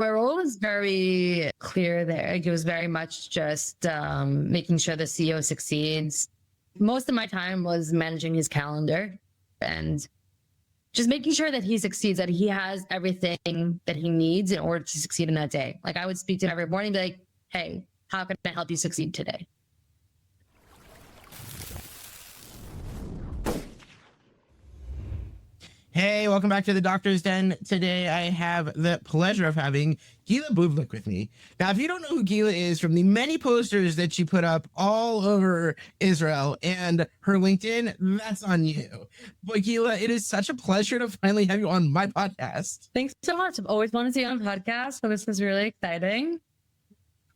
My role was very clear there. Like, it was very much just making sure the CEO succeeds. Most of my time was managing his calendar and just making sure that he succeeds, that he has everything that he needs in order to succeed in that day. Like, I would speak to him every morning and be like, hey, how can I help you succeed today? Hey, welcome back to the Doctor's Den. Today I have the pleasure of having Gila Bublick with me. Now, if you don't know who Gila is, from the many posters that she put up all over Israel and her LinkedIn, that's on you. But Gila, it is such a pleasure to finally have you on my podcast. Thanks so much. I've always wanted to be on a podcast, so this is really exciting.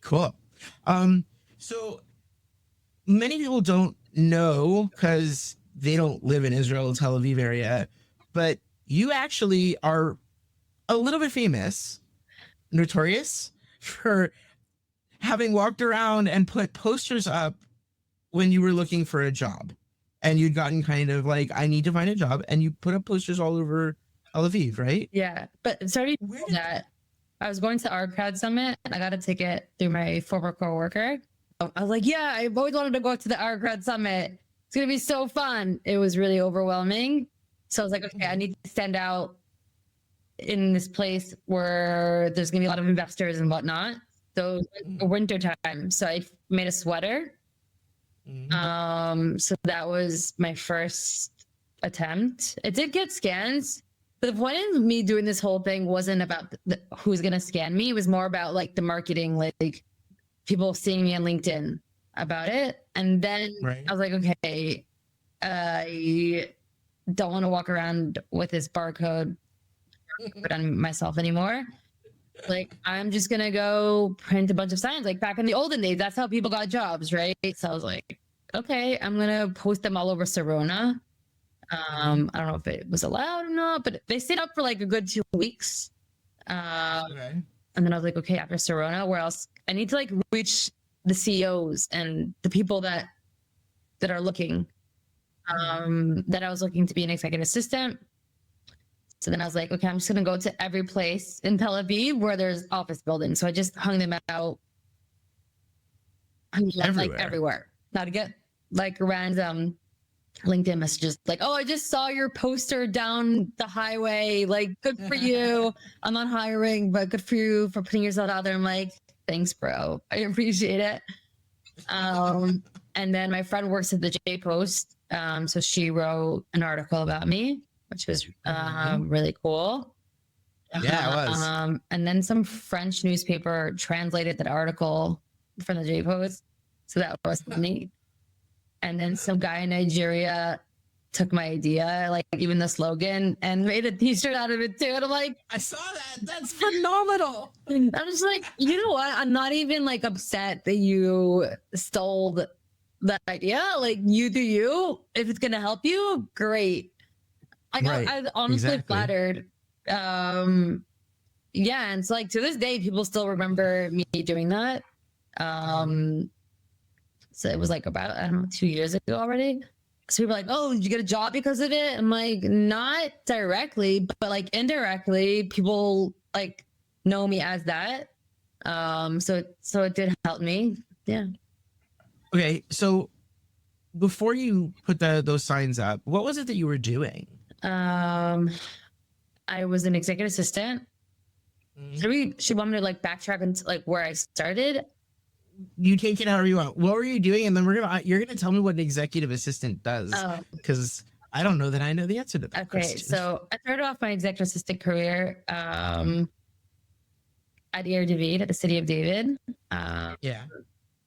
Cool. So many people don't know because they don't live in Israel, Tel Aviv area, but you actually are a little bit famous, notorious for having walked around and put posters up when you were looking for a job, and you'd gotten kind of like, I need to find a job, and you put up posters all over Tel Aviv, right? Yeah, but sorry that I was going to our crowd summit and I got a ticket through my former coworker. I was like, yeah, I've always wanted to go to the our crowd summit. It's gonna be so fun. It was really overwhelming. So I was like, okay, I need to stand out in this place where there's gonna be a lot of investors and whatnot. So it was like winter time. So I made a sweater. So that was my first attempt. It did get scans. But the point of me doing this whole thing wasn't about who's gonna scan me. It was more about like the marketing, like people seeing me on LinkedIn about it. And then I was like, okay, I don't want to walk around with this barcode on myself anymore. Like, I'm just gonna go print a bunch of signs. Like back in the olden days, that's how people got jobs, right? So I was like, okay, I'm gonna post them all over Serona. I don't know if it was allowed or not, but they stayed up for like a good 2 weeks. And then I was like, okay, after Serona, where else? I need to like reach the CEOs and the people that are looking. That I was looking to be an executive assistant. So then I was like, okay, I'm just gonna go to every place in Tel Aviv where there's office buildings. So I just hung them out, everywhere. Now to get like random LinkedIn messages like, oh, I just saw your poster down the highway. Like, good for you. I'm not hiring, but good for you for putting yourself out there. I'm like, thanks, bro. I appreciate it. And then my friend works at the J Post. So she wrote an article about me, which was really cool. Yeah, it was. And then some French newspaper translated that article from the J Post. So that was neat. And then some guy in Nigeria took my idea, like even the slogan, and made a t-shirt out of it too. And I'm like, I saw that. That's phenomenal. I'm just like, you know what? I'm not even like upset that you stole that idea. Like, you do you. If it's gonna help you, great. Like, I honestly flattered. Yeah, and so like to this day, people still remember me doing that. So it was like about, I don't know, 2 years ago already. So people were like, oh, did you get a job because of it? I'm like, not directly, but like indirectly, people like know me as that. So it did help me. Yeah. Okay, so before you put those signs up, what was it that you were doing? I was an executive assistant. She wanted me to like backtrack into like where I started. You take it however you want. What were you doing? And then you're gonna tell me what an executive assistant does, because I don't know that I know the answer to that. Okay, question. So I started off my executive assistant career at David at the city of David. Yeah.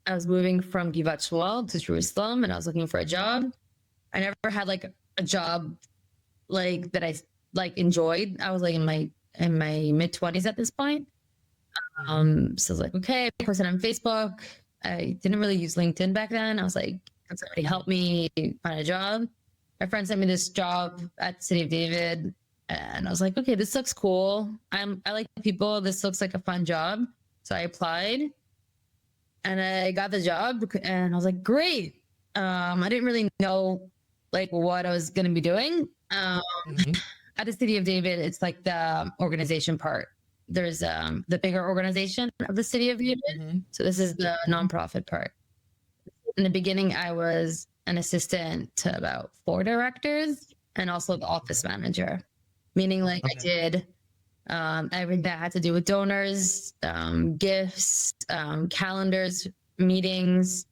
I was moving from Givat Shmuel to Jerusalem, and I was looking for a job. I never had like a job like that I like enjoyed. I was like in my mid-20s at this point. So I was like, okay, I posted on Facebook. I didn't really use LinkedIn back then. I was like, can somebody help me find a job? My friend sent me this job at the city of David, and I was like, okay, this looks cool. I like people. This looks like a fun job. So I applied. And I got the job, and I was like, great. I didn't really know like what I was going to be doing. At the city of David, it's like the organization part. there's the bigger organization of the city of David. Mm-hmm. So this is the nonprofit part. In the beginning, I was an assistant to about 4 directors and also the office manager, meaning like I did everything that had to do with donors, gifts, calendars, meetings,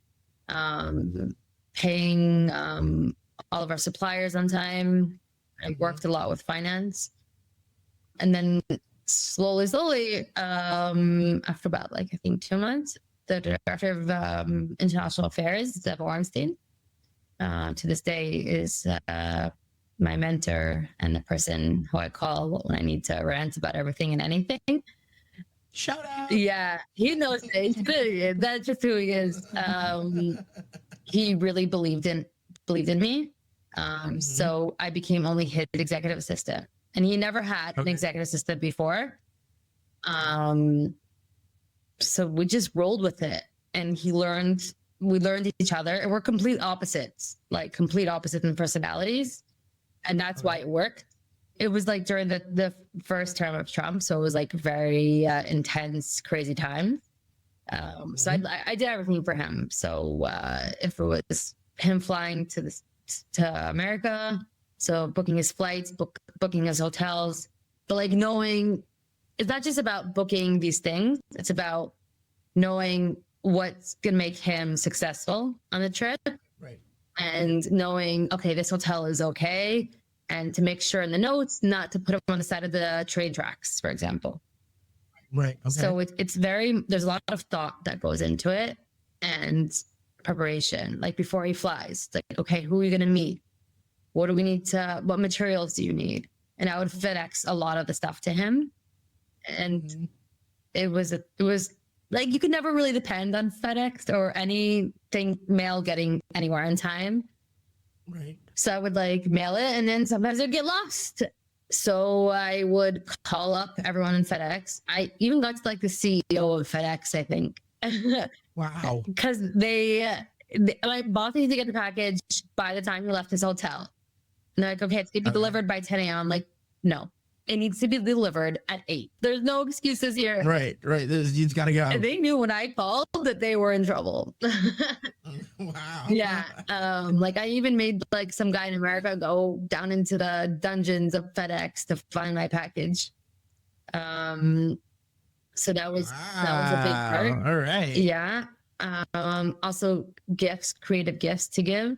paying all of our suppliers on time. I worked a lot with finance. And then slowly, after about like, I think 2 months, the director of international affairs, Zev Ornstein, to this day is my mentor and the person who I call when I need to rant about everything and anything. Shout out. Yeah, he knows it. That's just who he is. He really believed in me. So I became only his executive assistant, and he never had an executive assistant before. So we just rolled with it, and we learned each other, and we're complete opposites in personalities. And that's why it worked. It was like during the first term of Trump. So it was like very intense, crazy time. So I did everything for him. So if it was him flying to America, so booking his flights, booking his hotels, but like knowing it's not just about booking these things. It's about knowing what's going to make him successful on the trip. Right. And knowing, okay, this hotel is okay. And to make sure in the notes not to put them on the side of the train tracks, for example. Right. Okay. So it's there's a lot of thought that goes into it and preparation. Like before he flies, like, okay, who are you going to meet? What what materials do you need? And I would FedEx a lot of the stuff to him. And it was like, you could never really depend on FedEx or anything mail getting anywhere in time. Right. So I would like mail it, and then sometimes it would get lost. So I would call up everyone in FedEx. I even got to like the CEO of FedEx, I think. Wow. Because my boss needs to get the package by the time he left his hotel. And they're like, okay, it's going to be delivered by 10 a.m. I'm like, no, it needs to be delivered at 8. There's no excuses here. Right. You've got to go. And they knew when I called that they were in trouble. Wow. Yeah. Like I even made like some guy in America go down into the dungeons of FedEx to find my package. So that was a big part. All right. Yeah. Also creative gifts to give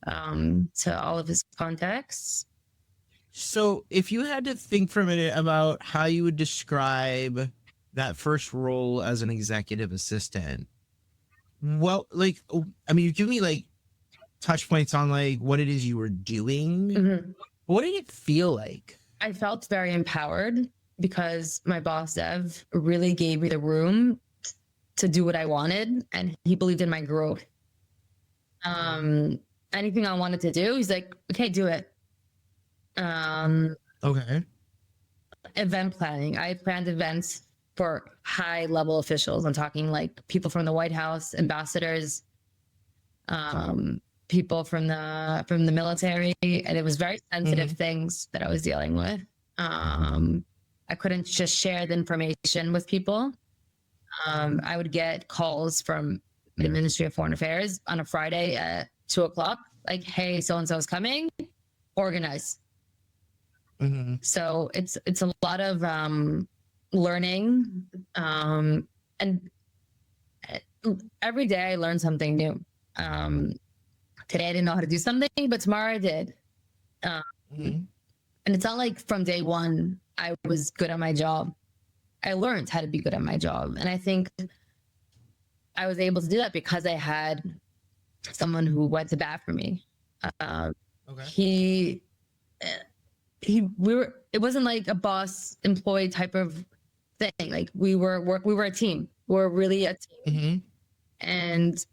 to all of his contacts. So if you had to think for a minute about how you would describe that first role as an executive assistant, well, like, I mean, you give me like touch points on like what it is you were doing. Mm-hmm. What did it feel like? I felt very empowered because my boss, Dev, really gave me the room to do what I wanted, and he believed in my growth. Anything I wanted to do, he's like, okay, do it. Okay. Event planning. I planned events for high level officials. I'm talking like people from the White House, ambassadors, people from the military, and it was very sensitive things that I was dealing with. I couldn't just share the information with people. I would get calls from the Ministry of Foreign Affairs on a Friday at 2:00, like, hey, so-and-so is coming, organize. So it's a lot of learning, and every day I learn something new. Today I didn't know how to do something, but tomorrow I did. And it's not like from day one I was good at my job. I learned how to be good at my job, and I think I was able to do that because I had someone who went to bat for me. Okay. It wasn't like a boss employee type of thing. Like we were a team. We're really a team. And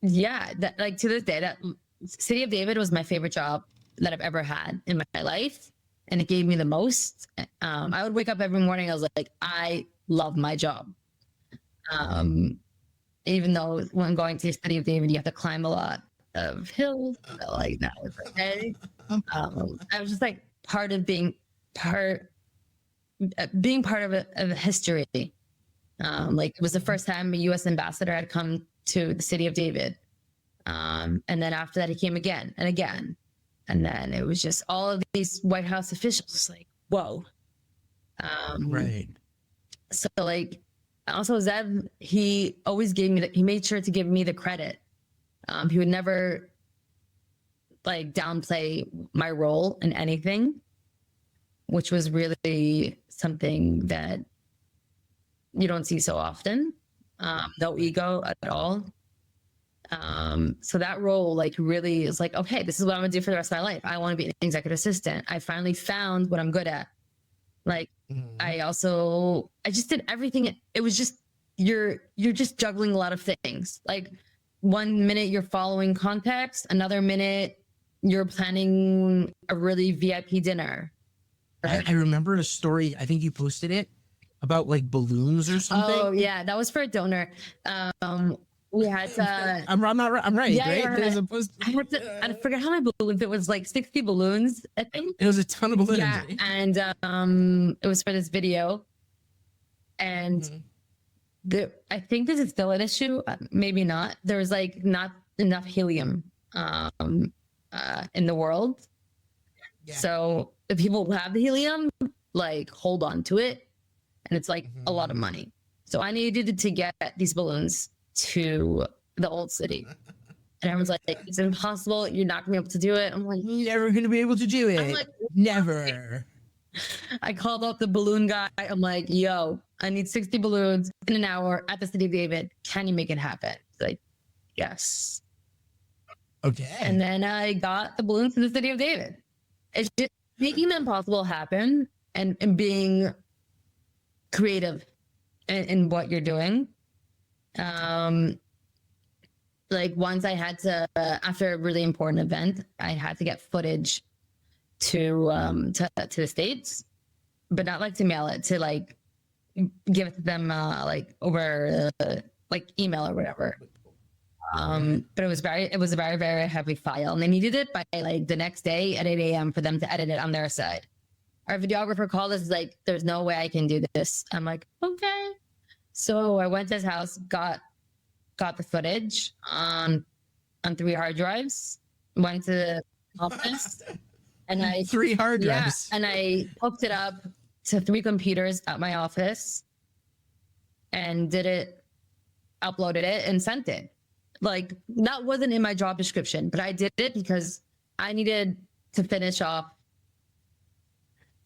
yeah, that, like, to this day, that City of David was my favorite job that I've ever had in my life, and it gave me the most. I would wake up every morning, I was like, I love my job. Even though when going to the City of David, you have to climb a lot of hills, like that was okay. I was just like part of being part being part of a history. Like it was the first time a U.S. ambassador had come to the city of David. And then after that, he came again and again. And then it was just all of these White House officials like, whoa. Right. So like, also Zev, he always gave me, he made sure to give me the credit. He would never like downplay my role in anything, which was really something that you don't see so often. No ego at all. So that role like really is like, okay, this is what I'm gonna do for the rest of my life. I want to be an executive assistant. I finally found what I'm good at. Like I just did everything. It was just, you're just juggling a lot of things. Like 1 minute you're following context, another minute you're planning a really VIP dinner. I remember a story, I think you posted it, about like balloons or something. Oh yeah, that was for a donor. We had to. I'm right. Yeah, right? right. There's a post. I forget how many balloons. It was like 60 balloons, I think. It was a ton of balloons. Yeah, and it was for this video, and I think this is still an issue. Maybe not. There was like not enough helium in the world. Yeah. So if people have the helium, like hold on to it, and it's like a lot of money. So I needed to get these balloons to the old city, and everyone's like, it's impossible, you're not gonna be able to do it. I'm like, you're never gonna be able to do it. I'm like, never. I called up the balloon guy. I'm like, yo, I need 60 balloons in an hour at the city of David. Can you make it happen? He's like, yes. Okay. And then I got the balloons to the city of David. It's just making the impossible happen and being creative in what you're doing. Like once I had to, after a really important event, I had to get footage to the States, but not like to mail it, to like give it to them like over like email or whatever. But it was a very, very heavy file, and they needed it by like the next day at 8 a.m. for them to edit it on their side. Our videographer called us, like, there's no way I can do this. I'm like, okay. So I went to his house, got the footage on 3 hard drives, went to the office, and I 3 hard drives. Yeah, and I hooked it up to 3 computers at my office and did it, uploaded it, and sent it. Like that wasn't in my job description, but I did it because I needed to finish off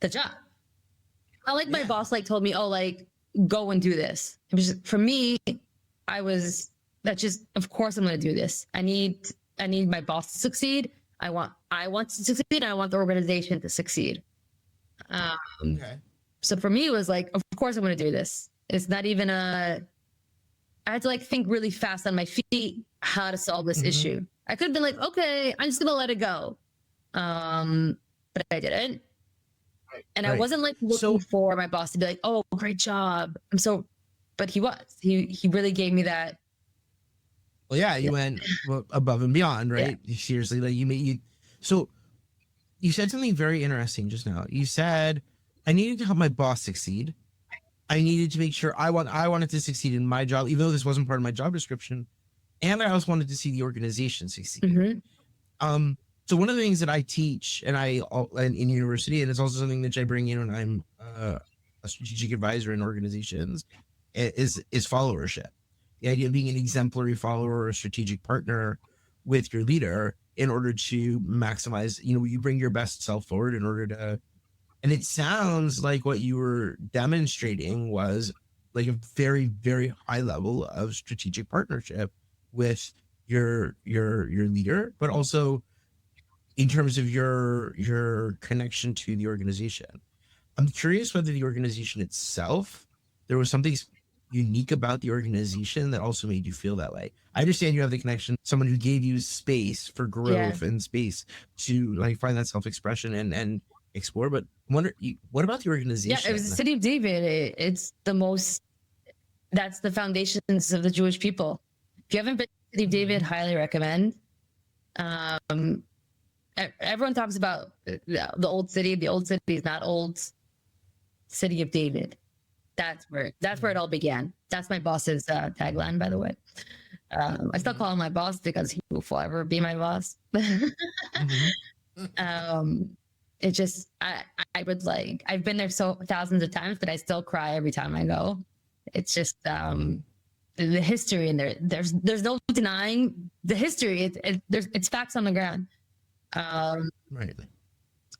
the job. I like my boss like told me, oh, like go and do this. It was just, for me, of course I'm going to do this. I need my boss to succeed. I want to succeed. And I want the organization to succeed. Okay. So for me, it was like, of course I'm going to do this. It's not even I had to like think really fast on my feet how to solve this issue. I could have been like, okay, I'm just going to let it go. But I didn't. And I wasn't like looking for my boss to be like, oh, great job. But he really gave me that. Well, yeah, you went above and beyond, right? Yeah. Seriously, like so you said something very interesting just now. You said, I needed to help my boss succeed. I needed to make sure I wanted to succeed in my job, even though this wasn't part of my job description. And I also wanted to see the organization succeed. So one of the things that I teach and in university, and it's also something that I bring in when I'm a strategic advisor in organizations, is followership. The idea of being an exemplary follower or a strategic partner with your leader in order to maximize, you bring your best self forward in order to, and it sounds like what you were demonstrating was like a very, very high level of strategic partnership with your leader, but also in terms of your connection to the organization. I'm curious whether the organization itself, there was something unique about the organization that also made you feel that way. I understand you have the connection, someone who gave you space for growth and space to like find that self-expression and explore, but I wonder, what about the organization? Yeah, it was the city of David. That's the foundations of the Jewish people. If you haven't been to the city of David, highly recommend. Everyone talks about the old city. The old city is not old. city of David. That's where it all began. That's my boss's tagline, by the way. I still call him my boss because he will forever be my boss. It just, I would like, I've been there so thousands of times, but I still cry every time I go. It's just the history in there. There's no denying the history. It's facts on the ground. Right.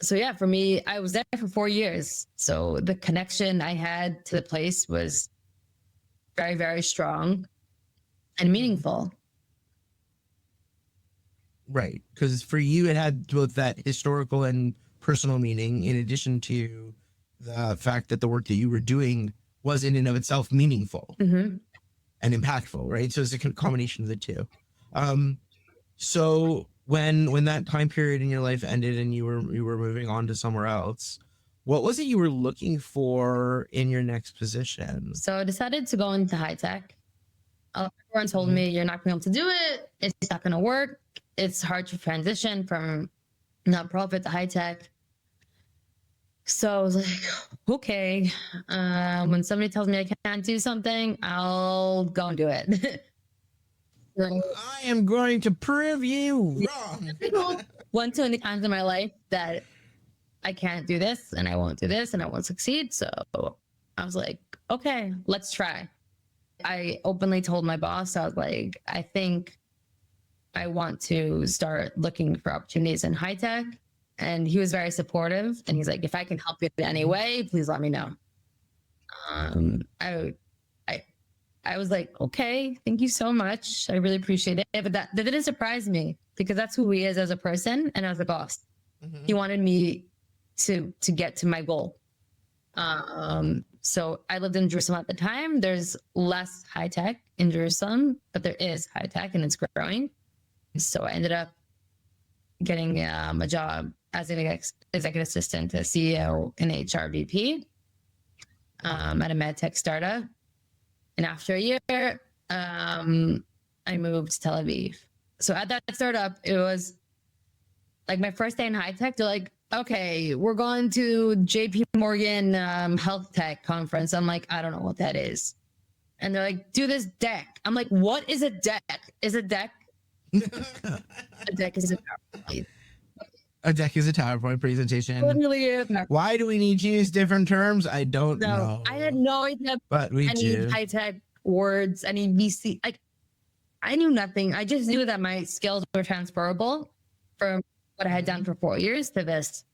So yeah, for me, I was there for 4 years. So the connection I had to the place was very, very strong and meaningful. Right. Because for you, it had both that historical and personal meaning, in addition to the fact that the work that you were doing was in and of itself meaningful and impactful, right? So it's a combination of the two. So when that time period in your life ended and you were moving on to somewhere else, what was it you were looking for in your next position? So I decided to go into high tech. Everyone told me, you're not going to be able to do it. It's not going to work. It's hard to transition from nonprofit to high tech. So I was like, okay, when somebody tells me I can't do something, I'll go and do it. I am going to prove you wrong. One too many times in my life that I can't do this and I won't do this and I won't succeed. So I was like, okay, let's try. I openly told my boss, I was like, I think I want to start looking for opportunities in high tech. And he was very supportive. And he's like, if I can help you in any way, please let me know. I was like, okay, thank you so much. I really appreciate it. But that didn't surprise me because that's who he is as a person and as a boss. He wanted me to get to my goal. So I lived in Jerusalem at the time. There's less high tech in Jerusalem, but there is high tech and it's growing. So I ended up getting a job as an executive assistant to CEO and HR VP at a med tech startup. And after a year, I moved to Tel Aviv. So at that startup, it was like my first day in high tech. They're like, okay, we're going to JP Morgan health tech conference. I'm like, I don't know what that is. And they're like, do this deck. I'm like, what is a deck? Is a deck? A deck is a PowerPoint. A deck is a PowerPoint presentation. Literally, why do we need to use different terms? I don't know. I had no idea. But we do. High tech words, any VC. Like, I knew nothing. I just knew that my skills were transferable from what I had done for 4 years to this,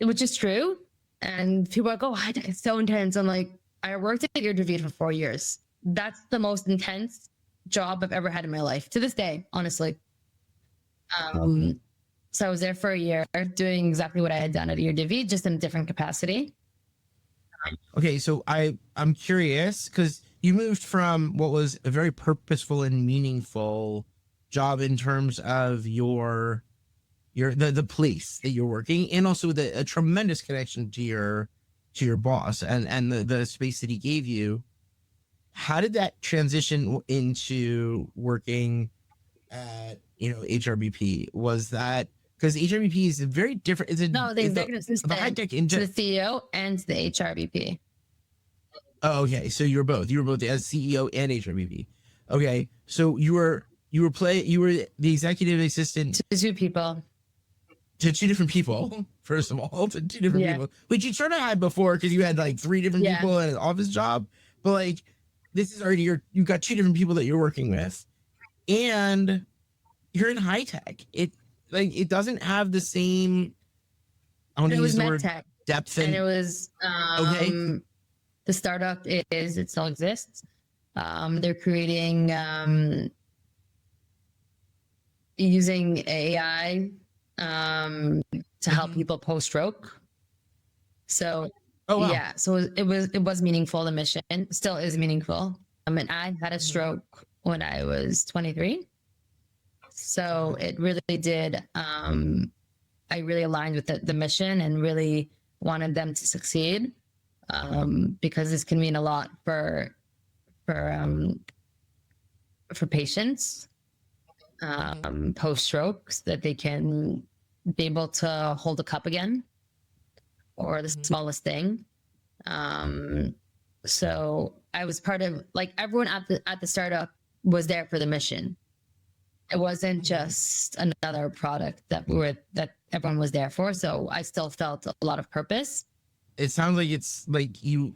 which is true. And people are like, oh, high tech is so intense. I'm like, I worked at David for 4 years. That's the most intense job I've ever had in my life to this day, honestly. So I was there for a year doing exactly what I had done at David, just in a different capacity. Okay, so I'm curious because you moved from what was a very purposeful and meaningful job in terms of the place that you're working, and also a tremendous connection to your boss and the space that he gave you. How did that transition into working at HRBP? Was that because HRBP is very different? Is it the executive assistant, the high tech to the CEO and the HRBP? Oh, okay. So you were both as CEO and HRBP. Okay, so you were the executive assistant to two people. To two different people, first of all, to two different people, which you sort of had before because you had like three different people in an office job. But like, this is already you've got two different people that you're working with, and you're in high tech. It doesn't have the same. I want to use the word tech. Depth, and it was the startup it still exists. They're creating using AI to help people post-stroke. So so it was meaningful. The mission still is meaningful. And I had a stroke when I was 23. So it really did. I really aligned with the mission and really wanted them to succeed because this can mean a lot for patients post-strokes, that they can be able to hold a cup again or the smallest thing. So I was part of, like, everyone at the startup was there for the mission. It wasn't just another product that everyone was there for. So I still felt a lot of purpose. It sounds like it's like you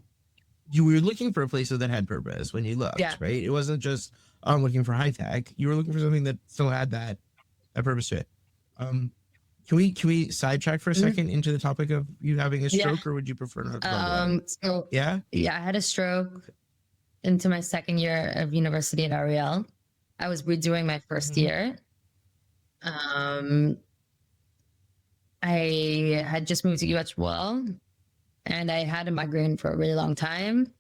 were looking for a place that had purpose when you looked, Yeah. right? It wasn't just, oh, I'm looking for high tech. You were looking for something that still had that purpose to it. Can we sidetrack for a second into the topic of you having a stroke, or would you prefer not to talk about it? So Yeah, I had a stroke into my second year of university at Ariel. I was redoing my first year. I had just moved to UH and I had a migraine for a really long time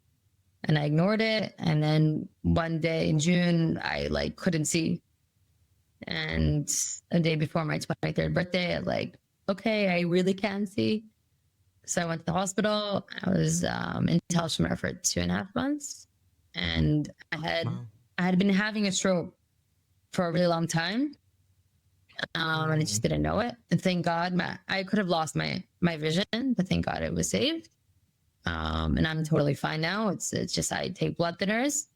and I ignored it. And then one day in June, I like couldn't see. And a day before my 23rd birthday, I like, okay, I really can see. So I went to the hospital. I was in Tel for 2.5 months. And I had been having a stroke for a really long time. And I just didn't know it. And thank God, I could have lost my vision, but thank God it was saved. And I'm totally fine now. It's just I take blood thinners.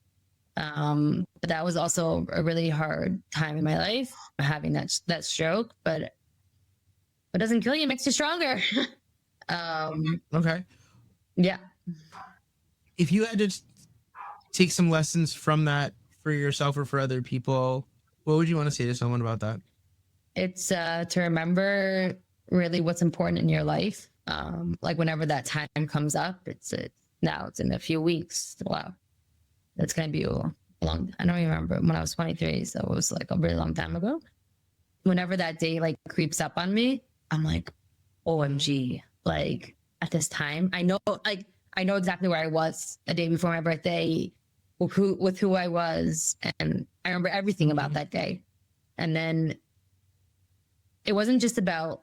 But that was also a really hard time in my life, having that stroke. But it doesn't kill you; it makes you stronger. Okay. Yeah. If you had to take some lessons from that for yourself or for other people, what would you want to say to someone about that? It's to remember really what's important in your life. Like whenever that time comes up, it's in a few weeks. Wow. That's going to be a long, I don't even remember when I was 23. So it was like a really long time ago. Whenever that day like creeps up on me, I'm like, OMG, like at this time, I know exactly where I was a day before my birthday, with who I was. And I remember everything about that day. And then it wasn't just about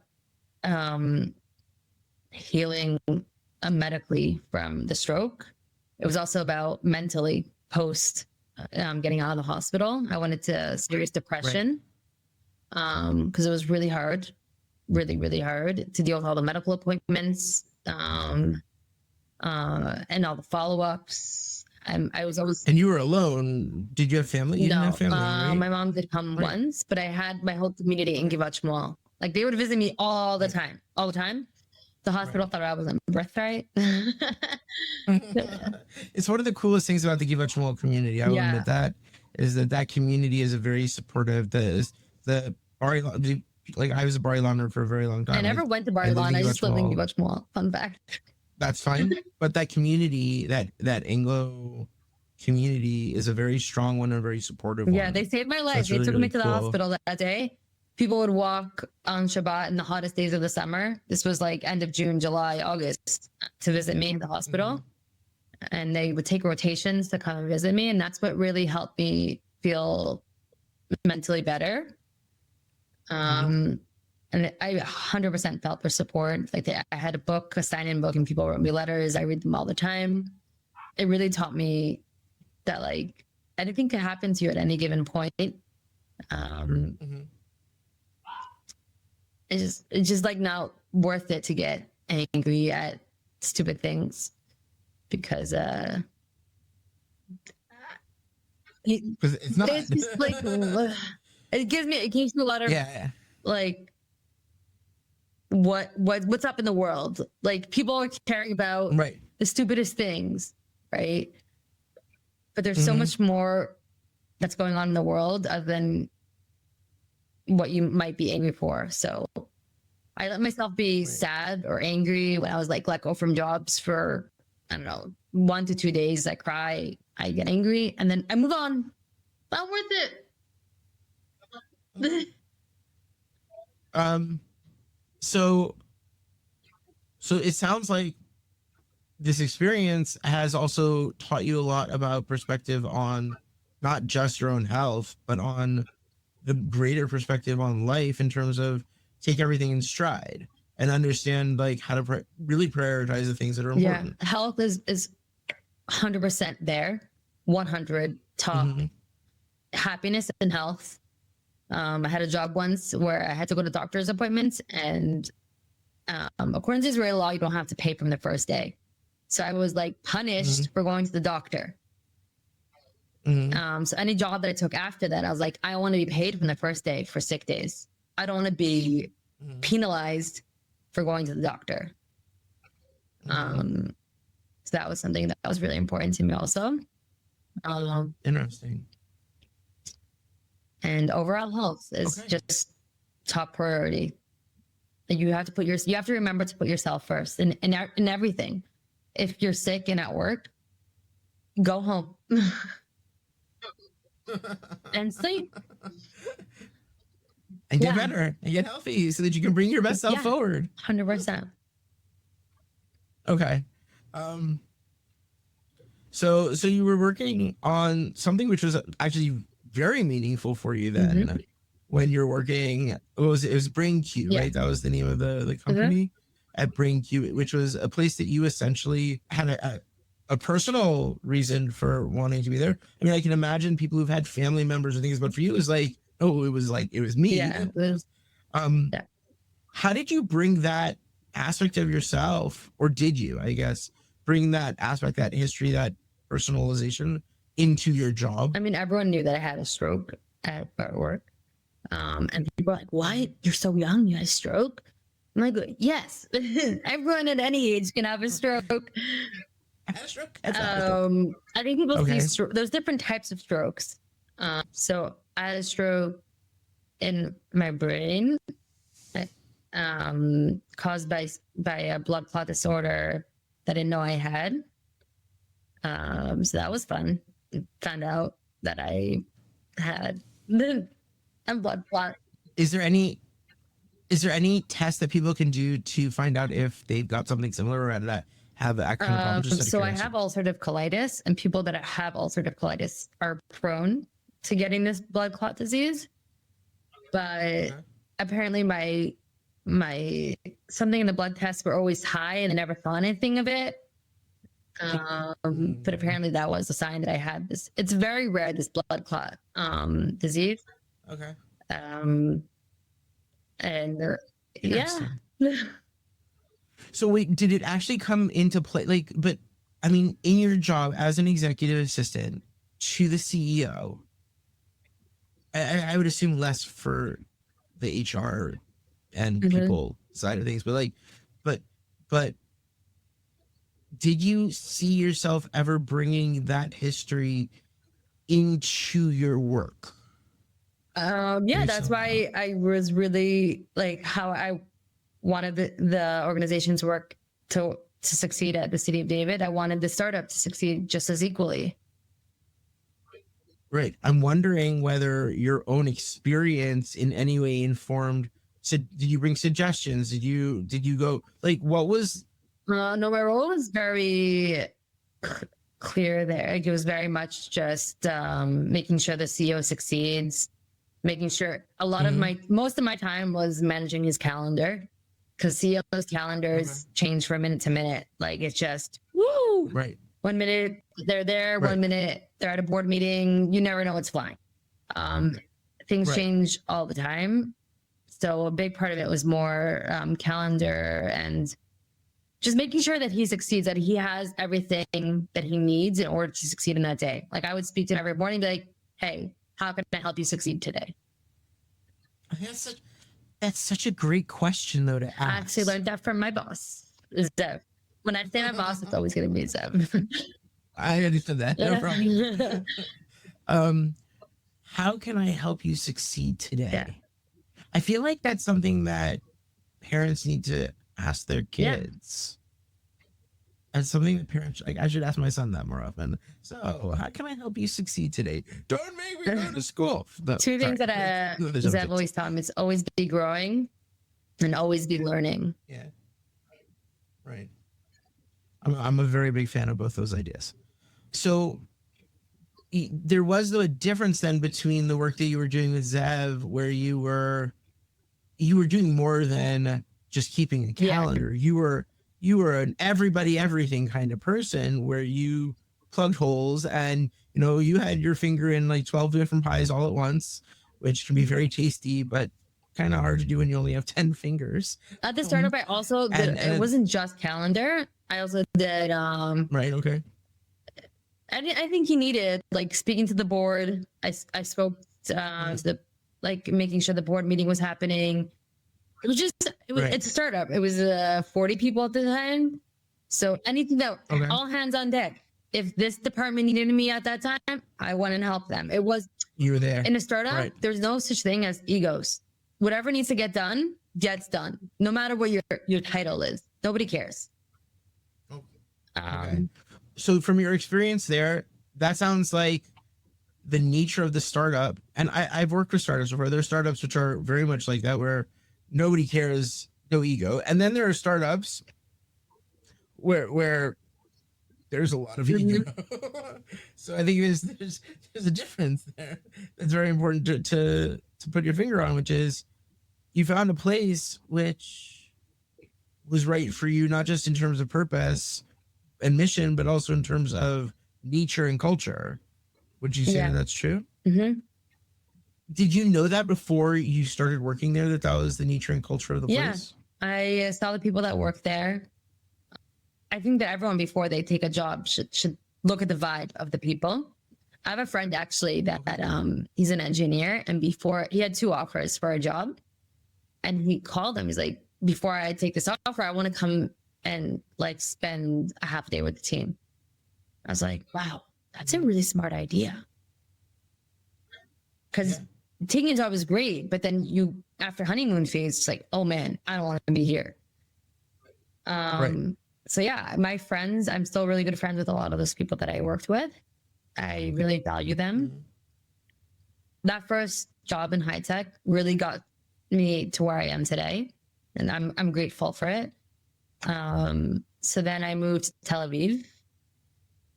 healing medically from the stroke. It was also about mentally post getting out of the hospital. I went into serious depression because it was really hard, really, really hard to deal with all the medical appointments and all the follow-ups. I was always... And you were alone. Did you have family? You didn't have family, right? My mom did come once, but I had my whole community in Gila Bublick. Like they would visit me all the time. The hospital thought I was on birthright. It's one of the coolest things about the Gila Bublick community. I will admit that is that community is a very supportive. The like I was a Bar Ilan for a very long time. I never went to Bar Ilan. I just lived in Gila Bublick. Fun fact. That's fine, but that community, that Anglo community, is a very strong one and a very supportive one. Yeah, they saved my life. They took me to the hospital that day. People would walk on Shabbat in the hottest days of the summer. This was like end of June, July, August to visit me in the hospital. And they would take rotations to come and visit me. And that's what really helped me feel mentally better. And I 100% felt their support. Like I had a sign-in book, and people wrote me letters. I read them all the time. It really taught me that like anything can happen to you at any given point. It's just like not worth it to get angry at stupid things because it's not. It's just like it gives me a lot of like what's up in the world. Like people are caring about the stupidest things, right? But there's so much more that's going on in the world other than what you might be angry for. So I let myself be sad or angry when I was like let go from jobs for, I don't know, 1 to 2 days. I cry, I get angry, and then I move on. Not worth it. So it sounds like this experience has also taught you a lot about perspective on not just your own health, but on the greater perspective on life in terms of take everything in stride and understand like how to really prioritize the things that are important. Yeah, health is 100% there, 100 top. Happiness and health. I had a job once where I had to go to doctor's appointments, and according to Israeli law, you don't have to pay from the first day. So I was like punished for going to the doctor. So any job that I took after that, I was like, I want to be paid from the first day for sick days. I don't want to be penalized for going to the doctor. So that was something that was really important to me also. Interesting. And overall health is just top priority. You have to remember to put yourself first in everything. If you're sick and at work, go home and sleep and get better and get healthy so that you can bring your best self forward. 100%. Okay. So you were working on something which was actually very meaningful for you then when you're working. It was Bring Q, right? That was the name of the company at Bring Q, which was a place that you essentially had a personal reason for wanting to be there. I mean, I can imagine people who've had family members or things, but for you, it was like, it was me. Yeah. It was, How did you bring that aspect of yourself, or did you, I guess, bring that aspect, that history, that personalization into your job? I mean, everyone knew that I had a stroke at work. And people were like, "What? You're so young, you had a stroke?" I'm like, "Yes." Everyone at any age can have a stroke. I think people see there's different types of strokes. So I had a stroke in my brain, caused by a blood clot disorder that I didn't know I had. So that was fun. Found out that I had a blood clot. Is there any test that people can do to find out if they've got something similar or have that kind of problem? So I have ulcerative colitis, and people that have ulcerative colitis are prone to getting this blood clot disease. But apparently my something in the blood tests were always high, and I never thought anything of it. But apparently that was a sign that I had this. It's very rare, this blood clot disease. Okay. And So wait, did it actually come into play? Like, but I mean, in your job as an executive assistant to the CEO, I would assume less for the HR and people side of things, but did you see yourself ever bringing that history into your work? That's why I was really like how I wanted the organization to work to succeed at the City of David. I wanted the startup to succeed just as equally. Right. I'm wondering whether your own experience in any way informed. Did you bring suggestions? Did you go, like, what was? No, my role was very clear there. It was very much just making sure the CEO succeeds, making sure most of my time was managing his calendar, because CEO's calendars change from minute to minute. Like, it's just, woo! Right. 1 minute they're there, 1 minute they're at a board meeting. You never know what's flying. Things change all the time. So a big part of it was more calendar and just making sure that he succeeds, that he has everything that he needs in order to succeed in that day. Like, I would speak to him every morning, be like, "Hey, how can I help you succeed today?" That's such a great question, though, to ask. I actually learned that from my boss, Zev. When I say my boss, it's always going to be Zev. I understood that. No problem. How can I help you succeed today? Yeah. I feel like that's something that parents need to ask their kids. That's something that parents, like, I should ask my son that more often. So, how can I help you succeed today? Don't make me go to school. No, Two things that Zev always taught me is always be growing and always be learning. Yeah. Right. I'm a very big fan of both those ideas. So there was, though, a difference then between the work that you were doing with Zev, where you were doing more than just keeping a calendar. Yeah. You were an everybody, everything kind of person, where you plugged holes and, you had your finger in like 12 different pies all at once, which can be very tasty, but kind of hard to do when you only have 10 fingers. At the startup, I also, it wasn't just calendar. I also did Right. Okay. I think he needed like speaking to the board. I spoke to the like making sure the board meeting was happening. Right. It's a startup. It was 40 people at the time. So anything that Okay. all hands on deck. If this department needed me at that time, I went and helped them. It was You were there. in a startup, Right. there's no such thing as egos. Whatever needs to get done, gets done. No matter what your title is. Nobody cares. Okay. So from your experience there, that sounds like the nature of the startup. And I've worked with startups before. There are startups which are very much like that, where nobody cares, no ego. And then there are startups where there's a lot of ego. So I think there's a difference there that's very important to put your finger on, which is you found a place which was right for you, not just in terms of purpose and mission, but also in terms of nature and culture. Would you say that that's true? Mm-hmm. Did you know that before you started working there, that was the nature and culture of the place? I saw the people that work there. I think that everyone before they take a job should look at the vibe of the people. I have a friend actually that he's an engineer, and before he had 2 offers for a job, and he called him. He's like, before I take this offer, I want to come and like spend a half day with the team. I was like, wow, that's a really smart idea. Because taking a job is great, but then you, after honeymoon phase, it's like, oh man, I don't want to be here. So yeah, my friends, I'm still really good friends with a lot of those people that I worked with. I really value them. That first job in high tech really got me to where I am today, and I'm grateful for it. So then I moved to Tel Aviv.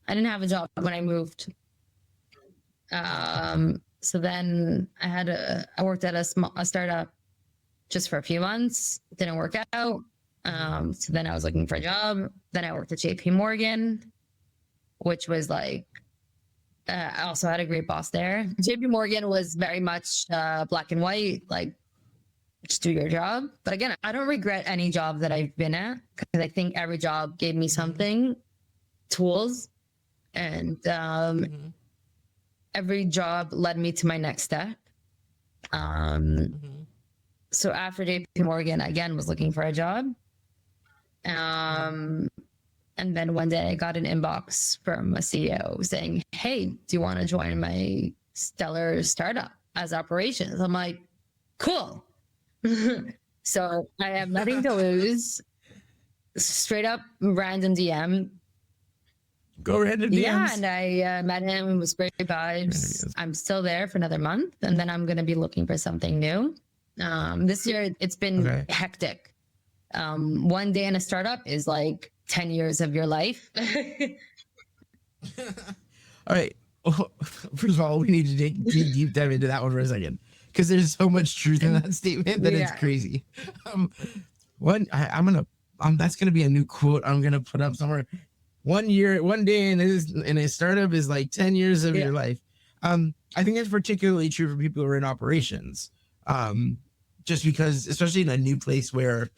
I didn't have a job when I moved. So then I worked at a startup just for a few months. It didn't work out. So then I was looking for a job. Then I worked at JP Morgan, which was like, I also had a great boss there. JP Morgan was very much black and white, like just do your job. But again, I don't regret any job that I've been at, because I think every job gave me something, tools, and every job led me to my next step. So after JP Morgan, again, was looking for a job. And then one day I got an inbox from a CEO saying, hey, do you want to join my stellar startup as operations? I'm like, cool. So I have nothing to lose. Straight up random DM. Go random DMs. Yeah, and I met him. It was great vibes. I'm still there for another month, and then I'm going to be looking for something new. This year, it's been hectic. One day in a startup is like 10 years of your life. All right. Well, first of all, we need to dig deep dive into that one for a second, because there's so much truth in that statement that it's crazy. That's gonna be a new quote I'm gonna put up somewhere. One day in a startup is like 10 years of your life. I think that's particularly true for people who are in operations. Just because, especially in a new place where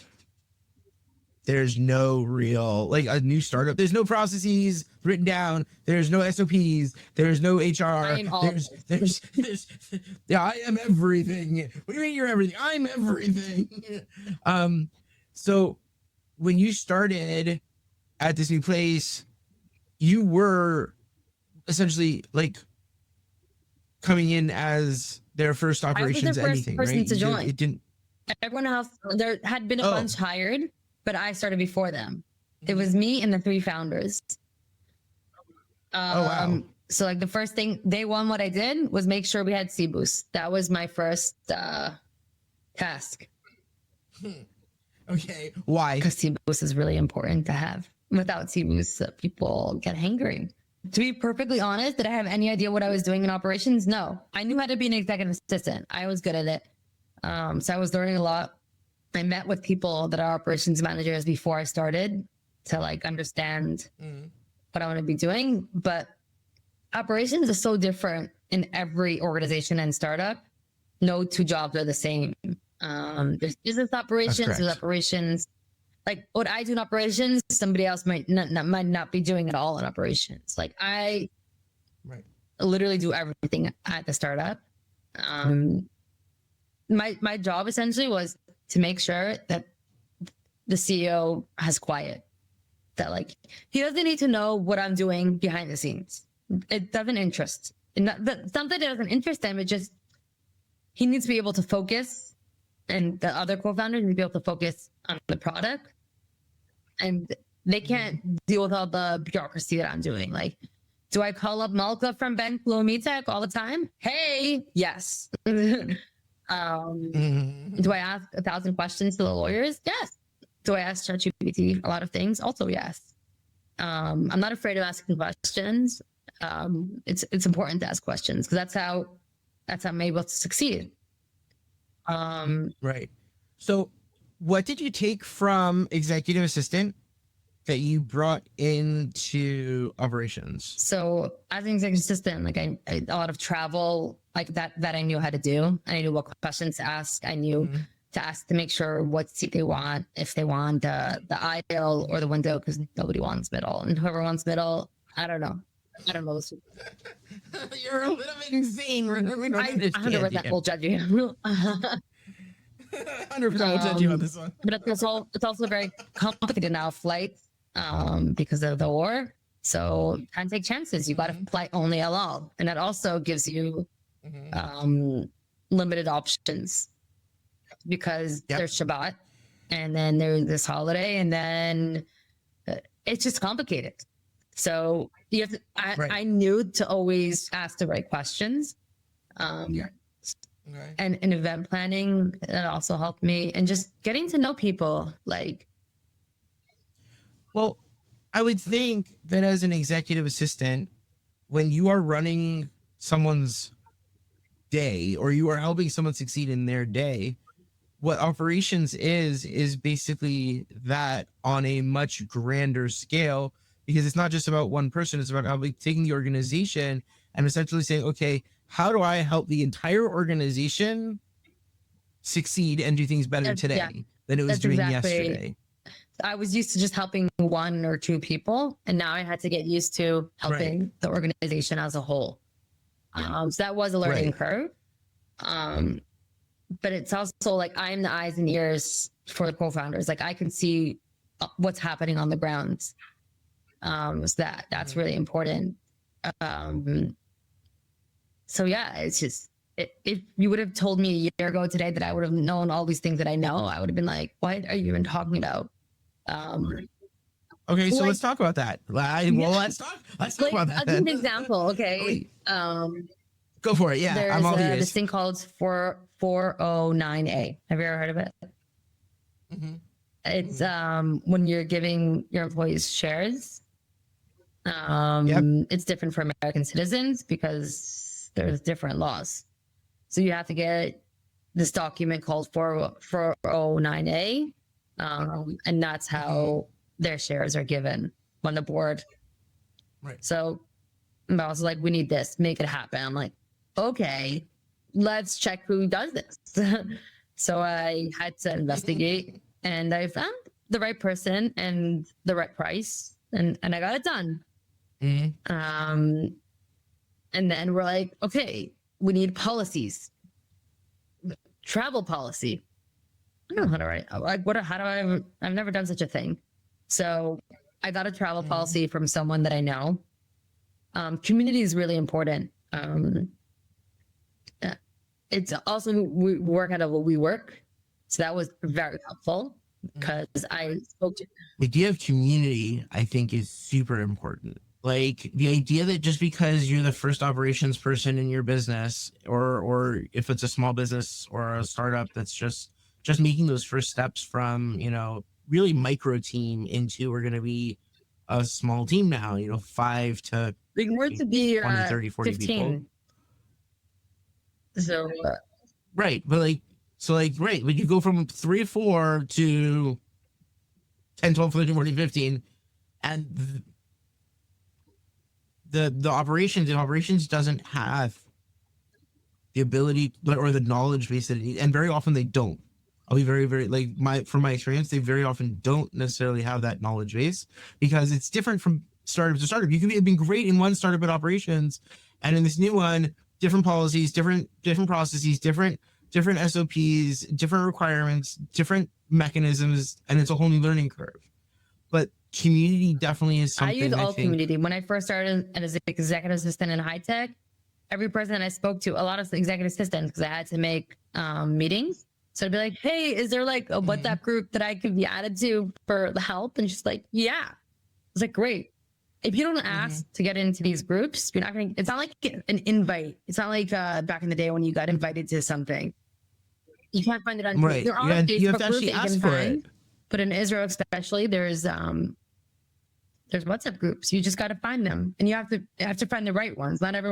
there's no real, like a new startup, there's no processes written down, there's no SOPs, there's no HR, there's I am everything. What do you mean you're everything? I'm everything. So when you started at this new place, you were essentially like coming in as their first operations, I was the first person to join. It didn't. Everyone else, there had been a bunch hired, but I started before them. It was me and the 3 founders. Wow. So like the first thing, day one, what I did was make sure we had C-Boost. That was my first task. Okay. Why? Because C-Boost is really important to have. Without C-Boost, people get hangry. To be perfectly honest, did I have any idea what I was doing in operations? No. I knew how to be an executive assistant. I was good at it. So I was learning a lot. I met with people that are operations managers before I started to like understand what I want to be doing. But operations is so different in every organization and startup. No 2 jobs are the same. There's business operations, there's operations like what I do in operations, somebody else might not be doing it all in operations. Like I literally do everything at the startup. My job essentially was to make sure that the CEO has quiet, that like he doesn't need to know what I'm doing behind the scenes. It doesn't interest. Something that doesn't interest him. It just, he needs to be able to focus, and the other co-founders need to be able to focus on the product, and they can't deal with all the bureaucracy that I'm doing. Like, do I call up Malka from Bank Tech all the time? Hey, yes. Do I ask 1,000 questions to the lawyers? Yes. Do I ask ChatGPT a lot of things? Also, yes. I'm not afraid of asking questions. It's important to ask questions because that's how I'm able to succeed. Right. So what did you take from executive assistant that you brought into operations? So as an executive assistant, like I a lot of travel, like that I knew how to do. I knew what questions to ask. I knew to ask to make sure what seat they want, if they want the aisle or the window, because nobody wants middle, and whoever wants middle, I don't know. You're a little bit insane. I 100% will judge you. 100% will judge you on this one. But it's also very complicated now, flights, because of the war. So can't take chances. You got to fly only halal, and that also gives you limited options because there's Shabbat, and then there's this holiday, and then it's just complicated. So you have to, I knew to always ask the right questions. And in event planning, that also helped me, and just getting to know people. Like, well, I would think that as an executive assistant, when you are running someone's day or you are helping someone succeed in their day, what operations is basically that on a much grander scale, because it's not just about one person. It's about taking the organization and essentially saying, okay, how do I help the entire organization succeed and do things better today than it was doing yesterday? I was used to just helping one or two people, and now I had to get used to helping the organization as a whole. So that was a learning curve. But it's also like I'm the eyes and ears for the co-founders. Like I can see what's happening on the ground. So that's really important. So yeah, it's just, if you would have told me a year ago today that I would have known all these things that I know, I would have been like, what are you even talking about? Okay, so let's talk about that. Let's talk about that. I'll give you an example. Okay. Go for it. Yeah, there's I'm all ears. This thing called 409A. Have you ever heard of it? It's when you're giving your employees shares. It's different for American citizens because there's different laws. So you have to get this document called 409A, and that's how their shares are given on the board. Right. So I was like, we need this, make it happen. I'm like, okay, let's check who does this. So I had to investigate, and I found the right person and the right price, and I got it done. And then we're like, okay, we need policies, travel policy. I don't know how to write. Like, I've never done such a thing. So I got a travel policy from someone that I know. Community is really important. It's also, we work out of what we work. So that was very helpful because I spoke to. The idea of community, I think, is super important. Like the idea that just because you're the first operations person in your business, or if it's a small business or a startup that's just making those first steps from, really micro team into, we're going to be a small team now, 5 to we're to be 20, 30, 40 15. people. So right. But but you go from 3 or 4 to 10, 12, 13, 14, 15, and the operations doesn't have the ability or the knowledge base that it needs, and very often they don't. I'll be very, very like from my experience, they very often don't necessarily have that knowledge base because it's different from startup to startup. You can be great in one startup at operations, and in this new one, different policies, different processes, different SOPs, different requirements, different mechanisms, and it's a whole new learning curve. But community definitely is something. I use all community. When I first started as an executive assistant in high tech, every person I spoke to, a lot of executive assistants, because I had to make meetings. So I'd be like, hey, is there like a WhatsApp group that I could be added to for the help? And she's like, yeah. It's like, great. If you don't ask to get into these groups, you're not going to, it's not like an invite. It's not like back in the day when you got invited to something. You can't find it on, right. There are you have to actually ask for it. But in Israel, especially, there's WhatsApp groups. You just got to find them, and you have to find the right ones. Not every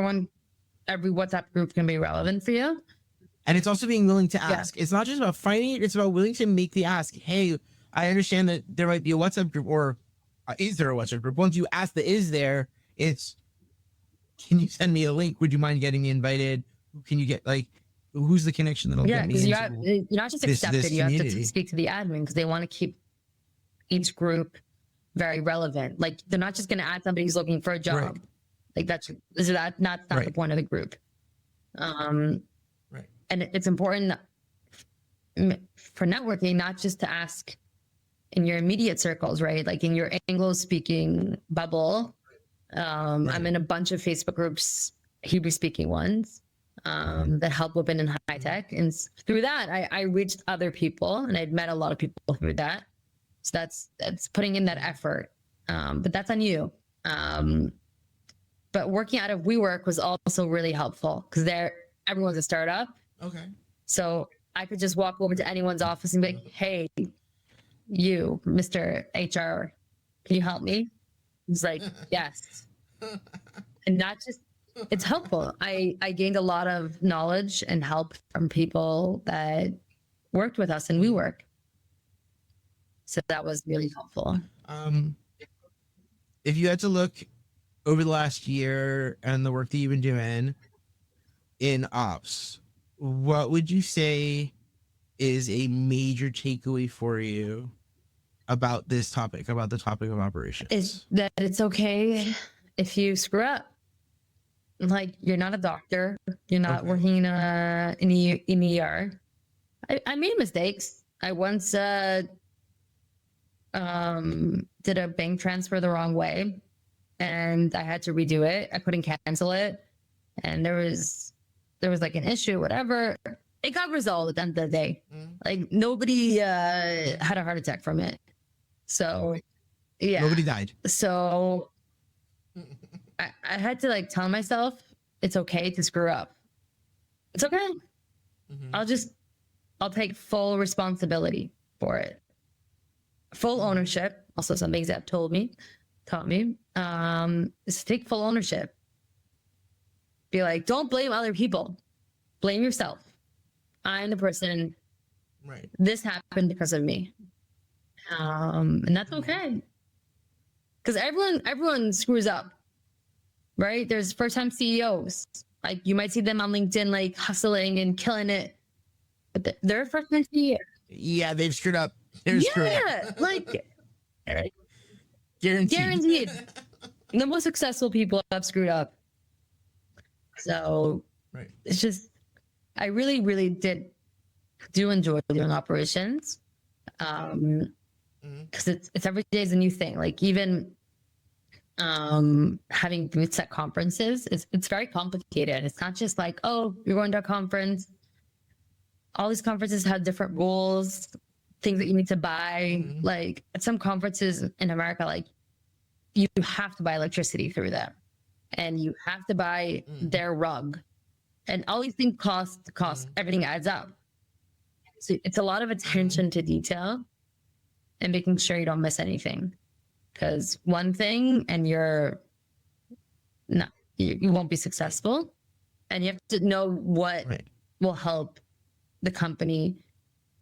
WhatsApp group can be relevant for you. And it's also being willing to ask. Yeah. It's not just about finding it; it's about willing to make the ask. Hey, I understand that there might be a WhatsApp group, or is there a WhatsApp group? Once you ask the is there, it's can you send me a link? Would you mind getting me invited? Can you get like? Who's the connection that'll get me into you're not just accepted. You have to speak to the admin because they want to keep each group very relevant. Like they're not just going to add somebody who's looking for a job. Right. Like that's not right. The point of the group. Right. And it's important for networking, not just to ask in your immediate circles, right? Like in your English-speaking bubble. Right. I'm in a bunch of Facebook groups, Hebrew-speaking ones. That help women in high tech, and through that I reached other people, and I'd met a lot of people through that. So that's putting in that effort, but that's on you. But working out of WeWork was also really helpful because everyone's a startup. Okay. So I could just walk over to anyone's office and be like, "Hey, you, Mr. HR, can you help me?" He's like, "Yes," and not just. It's helpful. I gained a lot of knowledge and help from people that worked with us in WeWork. So that was really helpful. If you had to look over the last year and the work that you've been doing in ops, what would you say is a major takeaway for you about this topic, about the topic of operations? Is that it's okay if you screw up. Like you're not a doctor, you're not working in ER. I made mistakes. I once did a bank transfer the wrong way, and I had to redo it. I couldn't cancel it, and there was like an issue, whatever. It got resolved at the end of the day. Like nobody had a heart attack from it. So yeah, nobody died. So. I had to like tell myself it's okay to screw up. It's okay. I'll take full responsibility for it. Full ownership. Also something Zeb taught me, is to take full ownership. Be like, don't blame other people. Blame yourself. I'm the person. Right. This happened because of me. And that's okay. Because everyone screws up. Right? There's first-time CEOs. Like you might see them on LinkedIn, like hustling and killing it, but they're a first-time CEO. Yeah, they've screwed up. Screwed up. Like guaranteed. The most successful people have screwed up. So right. It's just, I really, really do enjoy doing operations, because it's every day is a new thing. Like even. Having booths at conferences it's very complicated. It's not just like, oh, you're going to a conference. All these conferences have different rules, things that you need to buy. Like at some conferences in America, like you have to buy electricity through them, and you have to buy their rug, and all these things cost. Everything adds up. So it's a lot of attention to detail and making sure you don't miss anything. Because one thing and you won't be successful, and you have to know what will help the company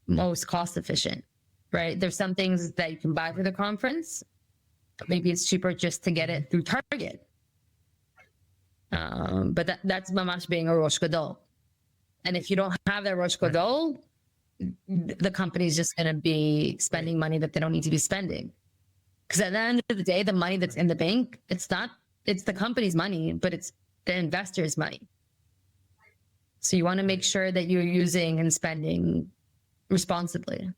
most cost efficient, right? There's some things that you can buy for the conference. Maybe it's cheaper just to get it through Target. But that's mamash being a Rosh Gadol. And if you don't have that Rosh Gadol, the company's just going to be spending money that they don't need to be spending. Because at the end of the day, the money that's in the bank, it's the company's money, but it's the investor's money. So you want to make sure that you're using and spending responsibly.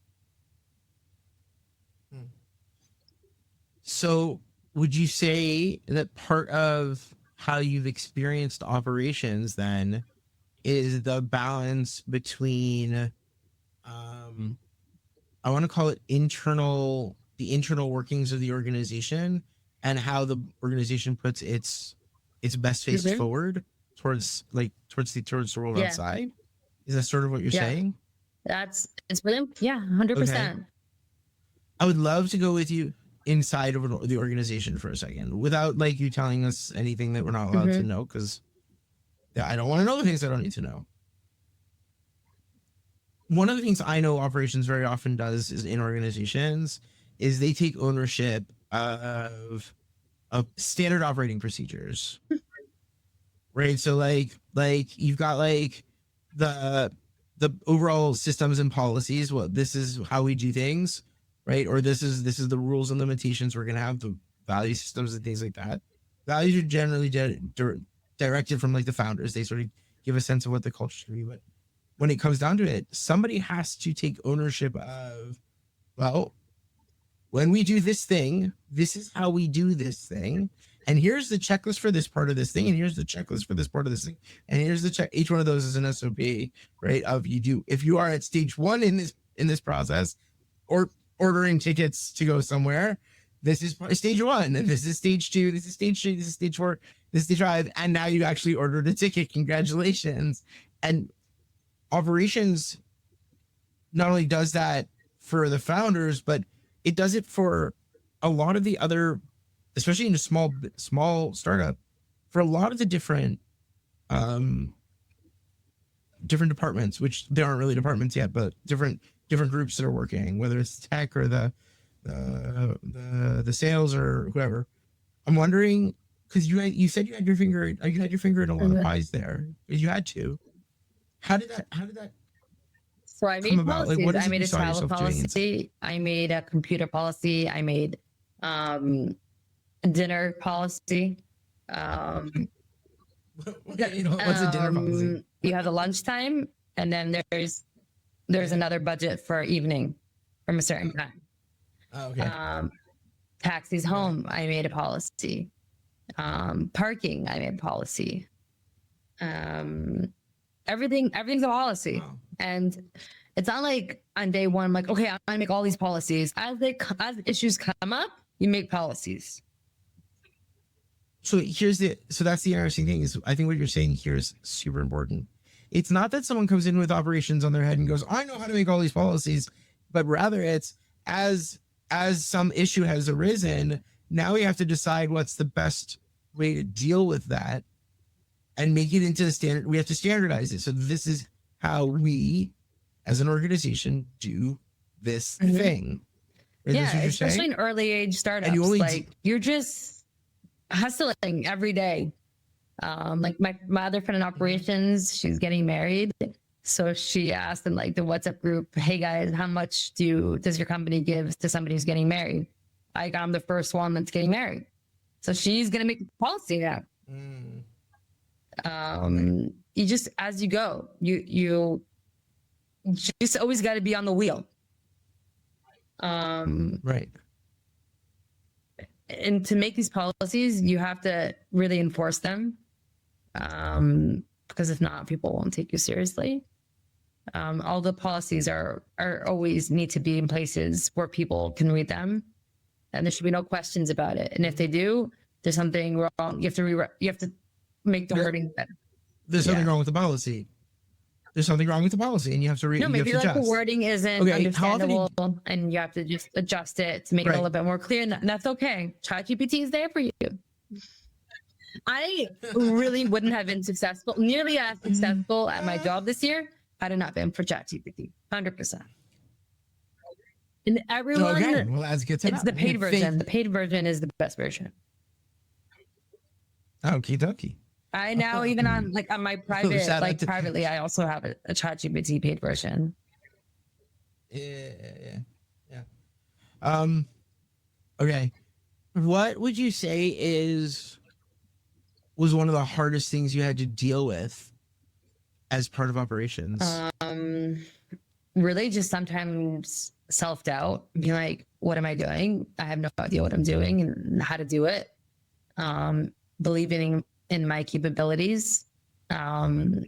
So would you say that part of how you've experienced operations then is the balance between, I want to call it the internal workings of the organization and how the organization puts its best face forward towards the world outside? Is that sort of what you're saying? It's really, 100%. Okay. I would love to go with you inside of the organization for a second without like you telling us anything that we're not allowed to know, because I don't want to know the things I don't need to know. One of the things I know operations very often does is in organizations is they take ownership of standard operating procedures. Right. So like you've got like the overall systems and policies. Well, this is how we do things, right? Or this is the rules and limitations we're going to have, the value systems and things like that. Values are generally directed from like the founders. They sort of give a sense of what the culture should be. But when it comes down to it, somebody has to take ownership of, well, when we do this thing, this is how we do this thing. And here's the checklist for this part of this thing. And here's the checklist for this part of this thing. And here's the check. Each one of those is an SOP, right? If you are at stage one in this process, or ordering tickets to go somewhere, this is stage one. And this is stage two. This is stage three. This is stage four. This is stage five. And now you actually ordered a ticket. Congratulations. And operations not only does that for the founders, but it does it for a lot of the other, especially in a small startup, for a lot of the different departments, which there aren't really departments yet, but different groups that are working, whether it's tech or the sales or whoever. I'm wondering, because you said you had your finger in a lot of pies there. You had to. How did that? So I made policies. Like, I made a travel policy. I made a computer policy. I made dinner policy. What's a dinner policy? You have the lunchtime, and then there's another budget for evening from a certain time. Oh, okay. Taxis home, I made a policy. Parking, I made a policy. Everything's a policy. Wow. And it's not like on day one, I'm like, okay, I'm gonna make all these policies. As issues come up, you make policies. So that's the interesting thing is I think what you're saying here is super important. It's not that someone comes in with operations on their head and goes, I know how to make all these policies, but rather it's as some issue has arisen, now we have to decide what's the best way to deal with that and make it into the standard. We have to standardize it. So this is how we, as an organization, do this thing. Yeah, especially in early age startups. And you're just hustling every day. Like my other friend in operations, she's getting married. So she asked in like the WhatsApp group, hey guys, how much does your company give to somebody who's getting married? I'm the first one that's getting married. So she's going to make a policy now. You just, as you go, you just always got to be on the wheel. Right. And to make these policies, you have to really enforce them. Because if not, people won't take you seriously. All the policies are always need to be in places where people can read them, and there should be no questions about it. And if they do, there's something wrong. You have to make the wording better. There's something wrong with the policy. There's something wrong with the policy, and you have to read. No, maybe like the wording isn't understandable, and you have to just adjust it to make it a little bit more clear. And that's okay. ChatGPT is there for you. I really wouldn't have been nearly as successful at my job this year had it not been for ChatGPT. 100%. And everyone, well, that's good to know. It's the paid version. The paid version is the best version. Okie dokie. I now even on my private, privately, I also have a ChatGPT paid version. Yeah. Okay. What would you say was one of the hardest things you had to deal with as part of operations? Really just sometimes self-doubt, being like, what am I doing? I have no idea what I'm doing and how to do it. Believing in my capabilities. But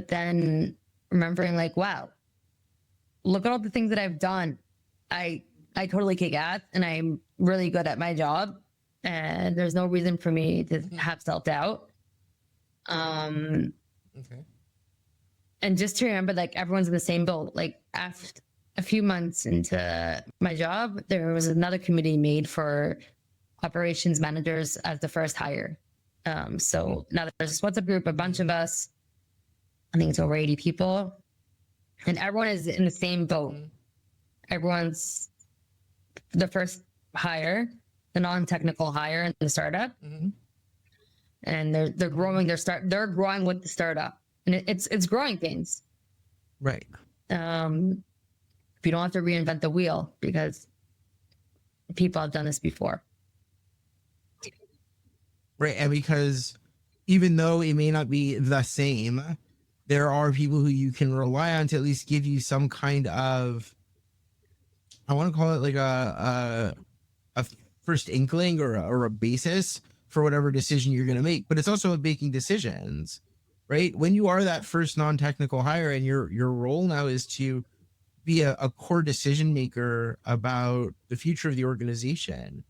then remembering like, wow, look at all the things that I've done. I totally kick ass and I'm really good at my job. And there's no reason for me to have self-doubt. Okay. And just to remember, like, everyone's in the same boat. Like, after a few months into my job, there was another committee made for operations managers as the first hire. So now there's a WhatsApp group, a bunch of us, I think it's over 80 people, and everyone is in the same boat. Everyone's the first hire, the non-technical hire in the startup, and they're growing they're growing with the startup, and it's growing things. Right. You don't have to reinvent the wheel because people have done this before. Right. And because even though it may not be the same, there are people who you can rely on to at least give you some kind of, I want to call it like a first inkling or a basis for whatever decision you're going to make. But it's also about making decisions, right? When you are that first non-technical hire and your role now is to be a core decision maker about the future of the organization,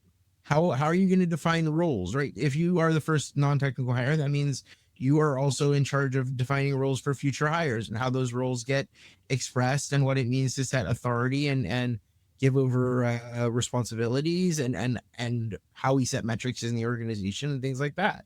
how are you going to define the roles, right? If you are the first non-technical hire, that means you are also in charge of defining roles for future hires and how those roles get expressed and what it means to set authority and give over responsibilities and how we set metrics in the organization and things like that.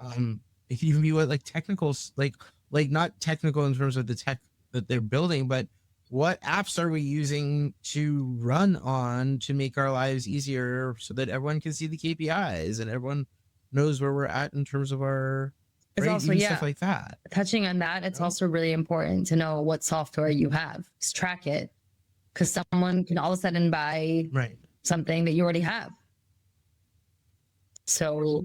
It can even be what like technicals, like not technical in terms of the tech that they're building, but what apps are we using to run on to make our lives easier so that everyone can see the KPIs and everyone knows where we're at in terms of our it's right? also, Even stuff like that. Touching on that, it's also really important to know what software you have. Just track it, because someone can all of a sudden buy something that you already have. So,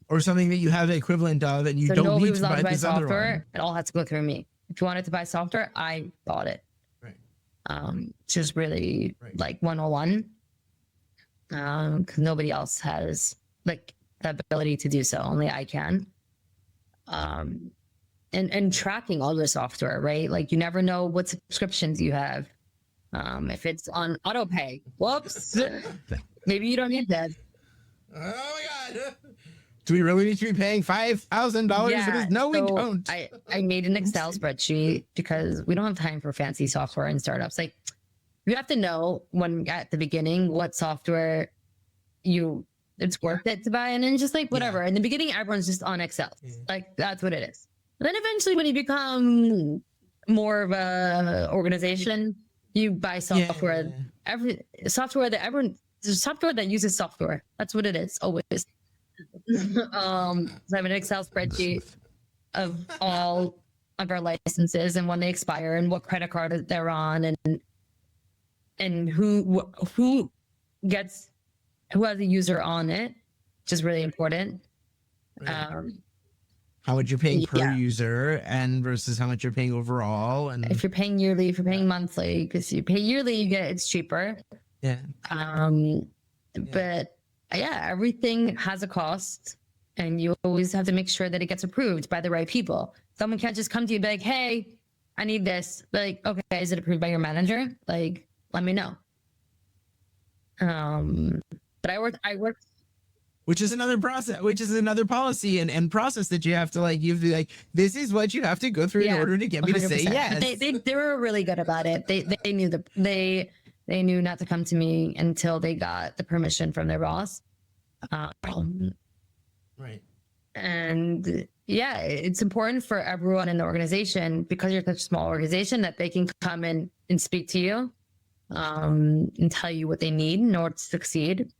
or something that you have the equivalent of and you don't need to buy this other one. It all has to go through me. If you wanted to buy software, I bought it. Right. Just really like 101. Because nobody else has like the ability to do so. Only I can. And tracking all your software, right? Like you never know what subscriptions you have. If it's on auto pay, whoops, maybe you don't need that. Oh my God. Do we really need to be paying $5,000 for this? No, we don't. I made an Excel spreadsheet because we don't have time for fancy software in startups. Like you have to know when at the beginning what software it's worth it to buy, and then just like whatever. In the beginning, everyone's just on Excel. Like that's what it is. And then eventually, when you become more of a organization, you buy software. Software that uses software. That's what it is always. So I have an Excel spreadsheet of all of our licenses and when they expire and what credit card they're on and who has a user on it, which is really important. How much you're paying per user and versus how much you're paying overall. And if you're paying yearly, if you're paying monthly, because you pay yearly, it's cheaper. But everything has a cost, and you always have to make sure that it gets approved by the right people. Someone can't just come to you and be like, hey, I need this. Like, okay, is it approved by your manager? Like, let me know. But I work. Which is another process, which is another policy and process that you have to you have to be like, this is what you have to go through in order to get me 100%. To say yes. They were really good about it. They knew not to come to me until they got the permission from their boss. And it's important for everyone in the organization, because you're such a small organization, that they can come in and speak to you and tell you what they need in order to succeed.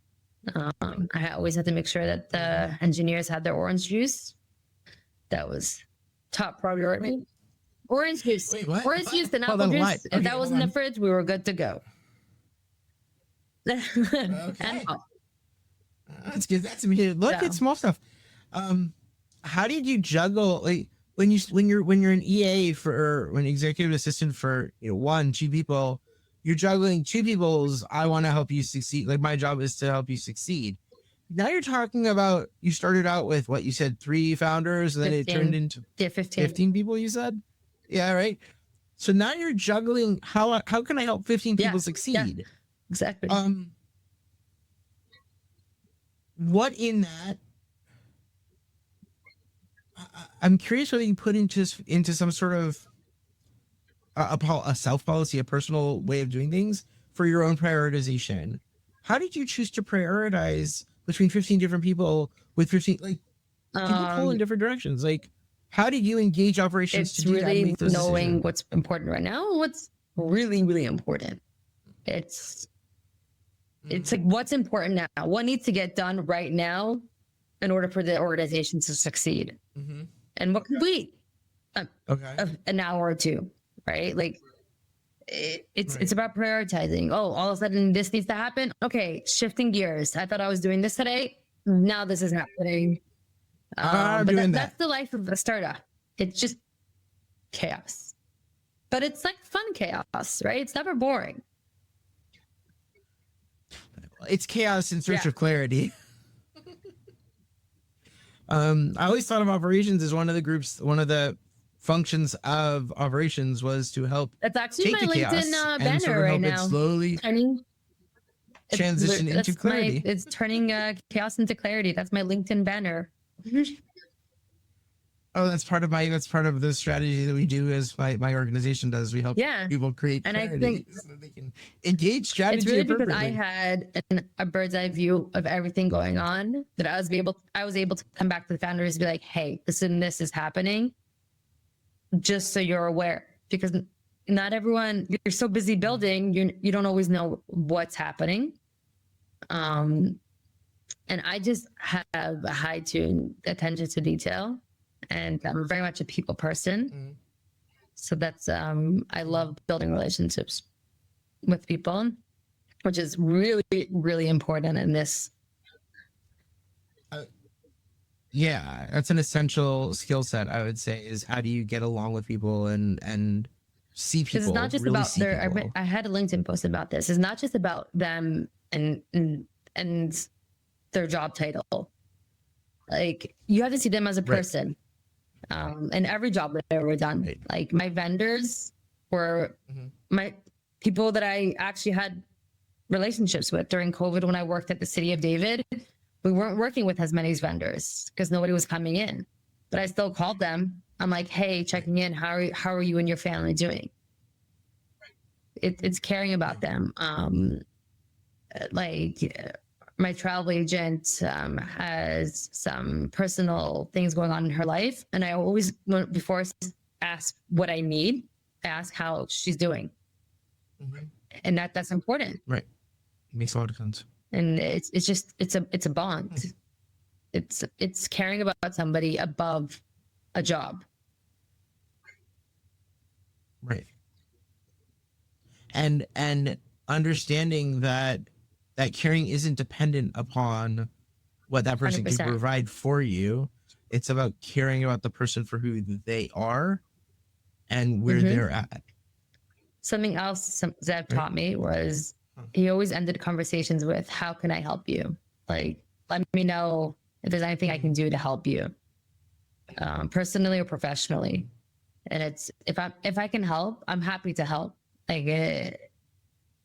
I always had to make sure that the engineers had their orange juice. That was top priority. Orange juice. Wait, what? Orange juice and Hold apple on, juice. what? If Okay, that was hold in the on. fridge, we were good to go. Okay. And That's good. That's immediate. Look Yeah. at small stuff. How did you juggle like when you're an EA for when executive assistant for 2 people, you're juggling 2 people's I want to help you succeed. Like my job is to help you succeed. Now you're talking about you started out with what you said 3 founders and then it 15. turned into Yeah, 15. 15 people you said? Yeah, right. So now you're juggling how can I help 15 people succeed? Exactly. What in that I'm curious whether you put into some sort of a self policy, a personal way of doing things for your own prioritization. How did you choose to prioritize between 15 different people with 15 like people pull in different directions? Like how did you engage operations It's to do that and really make those knowing decisions? what's important right now and what's really, really important. It's like what's important now, what needs to get done right now in order for the organization to succeed, and what can wait Okay. an hour or 2, right? Like it's Right. about prioritizing. Oh, all of a sudden this needs to happen. Okay, shifting gears. I thought I was doing this today. Now this is happening. I'm But doing that. that's the life of a startup. It's just chaos, but it's like fun chaos, right? It's never boring. It's chaos in search Yeah. of clarity. I always thought of operations as one of the functions of operations was to help That's actually take my the chaos LinkedIn and banner sort of right help it now. slowly Turning transition into that's clarity. it's turning chaos into clarity. That's my LinkedIn banner. Oh, that's part of the strategy that we do as my organization does. We help Yeah. people create And I clarity think so that they can engage strategy It's really because I appropriately. had a bird's eye view of everything going on that I was able to come back to the founders and be like, hey, this and this is happening, just so you're aware. Because not everyone, you're so busy building, you don't always know what's happening. And I just have a high tune attention to detail, and I'm very much a people person. So that's I love building relationships with people, which is really, really important in this. Yeah, that's an essential skill set, I would say, is how do you get along with people and see Because people, it's not just really about see their. people. I had a LinkedIn post about this. It's not just about them and their job title. Like you have to see them as a Right. person. And every job that I've ever done, Right. like my vendors were my people that I actually had relationships with during COVID when I worked at the city of David. We weren't working with as many vendors because nobody was coming in, but I still called them. I'm like, hey, checking in. How are you and your family doing? It's caring about them. My travel agent has some personal things going on in her life, and I always, before I ask what I need, I ask how she's doing, and that's important. Right. Makes a lot of sense. And it's a bond. It's caring about somebody above a job. Right. And understanding that caring isn't dependent upon what that person can 100%. provide for you. It's about caring about the person for who they are and where they're at. Something else Zev taught me was he always ended conversations with, how can I help you? Like, let me know if there's anything I can do to help you, personally or professionally. And it's, if I can help, I'm happy to help. Like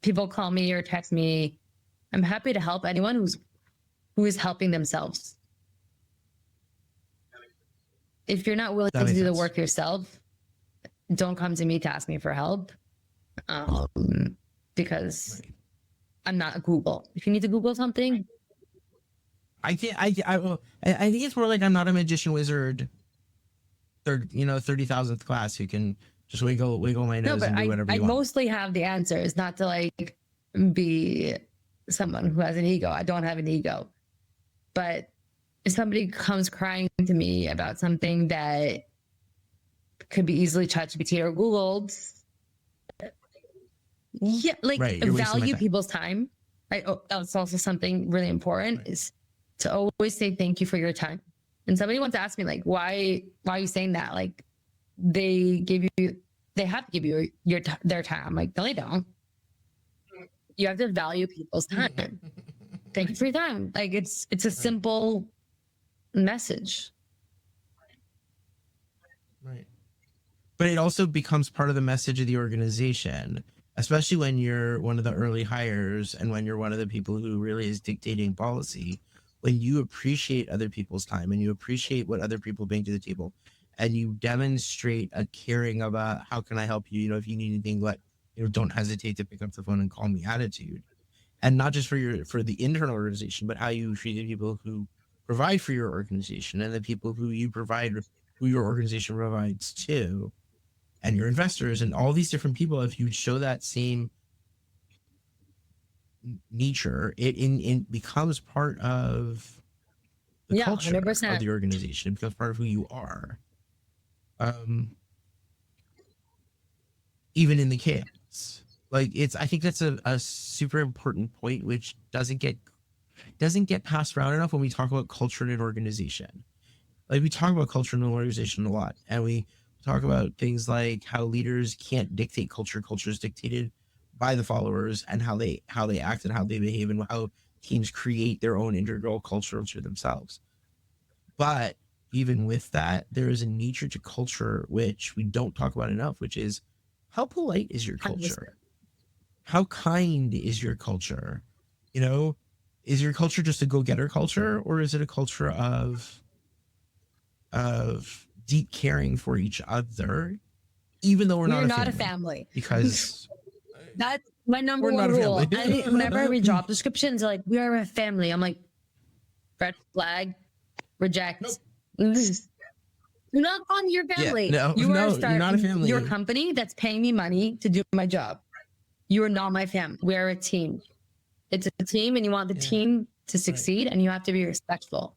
people call me or text me, I'm happy to help anyone who is helping themselves. If you're not willing to do the work yourself, don't come to me to ask me for help. Because I'm not Google. If you need to Google something, I think it's more like I'm not a magician wizard, 30,000th class who can just wiggle my nose and do whatever I you want. mostly have the answers, not to like be someone who has an ego. I don't have an ego. But if somebody comes crying to me about something that could be easily ChatGPT or Googled. Yeah, like Right, you're wasting my value time. people's time. Right. Oh, that's also something really important is to always say thank you for your time. And somebody once asked me, like, why are you saying that? Like, they have to give you their time. I'm like, no, they don't. You have to value people's time. Thank you for your time. Like, it's a simple message. Right. But it also becomes part of the message of the organization, especially when you're one of the early hires and when you're one of the people who really is dictating policy. When you appreciate other people's time and you appreciate what other people bring to the table, and you demonstrate a caring about how can I help you, you know, if you need anything, like, you know, don't hesitate to pick up the phone and call me attitude. And not just for the internal organization, but how you treat the people who provide for your organization and the people who your organization provides to, and your investors and all these different people. If you show that same nature, it becomes part of the culture 100%. of the organization. It becomes part of who you are. Even in the chaos. Like, I think that's a super important point, which doesn't get passed around enough when we talk about culture in an organization. Like, we talk about culture in an organization a lot, and we talk about things like how leaders can't dictate culture. Culture is dictated by the followers, and how they act and how they behave, and how teams create their own integral culture to themselves. But even with that, there is a nature to culture which we don't talk about enough, which is, how polite is your culture? How kind is your culture? You know, is your culture just a go-getter culture, or is it a culture of deep caring for each other, even though we're not a family? Because that's my number one rule. Whenever I read job descriptions, they're like, we are a family. I'm like, red flag, reject. Nope. You're not on your family. Yeah, you're not a family. You're a company that's paying me money to do my job. You are not my family. We are a team. It's a team, and you want the team to succeed, and you have to be respectful.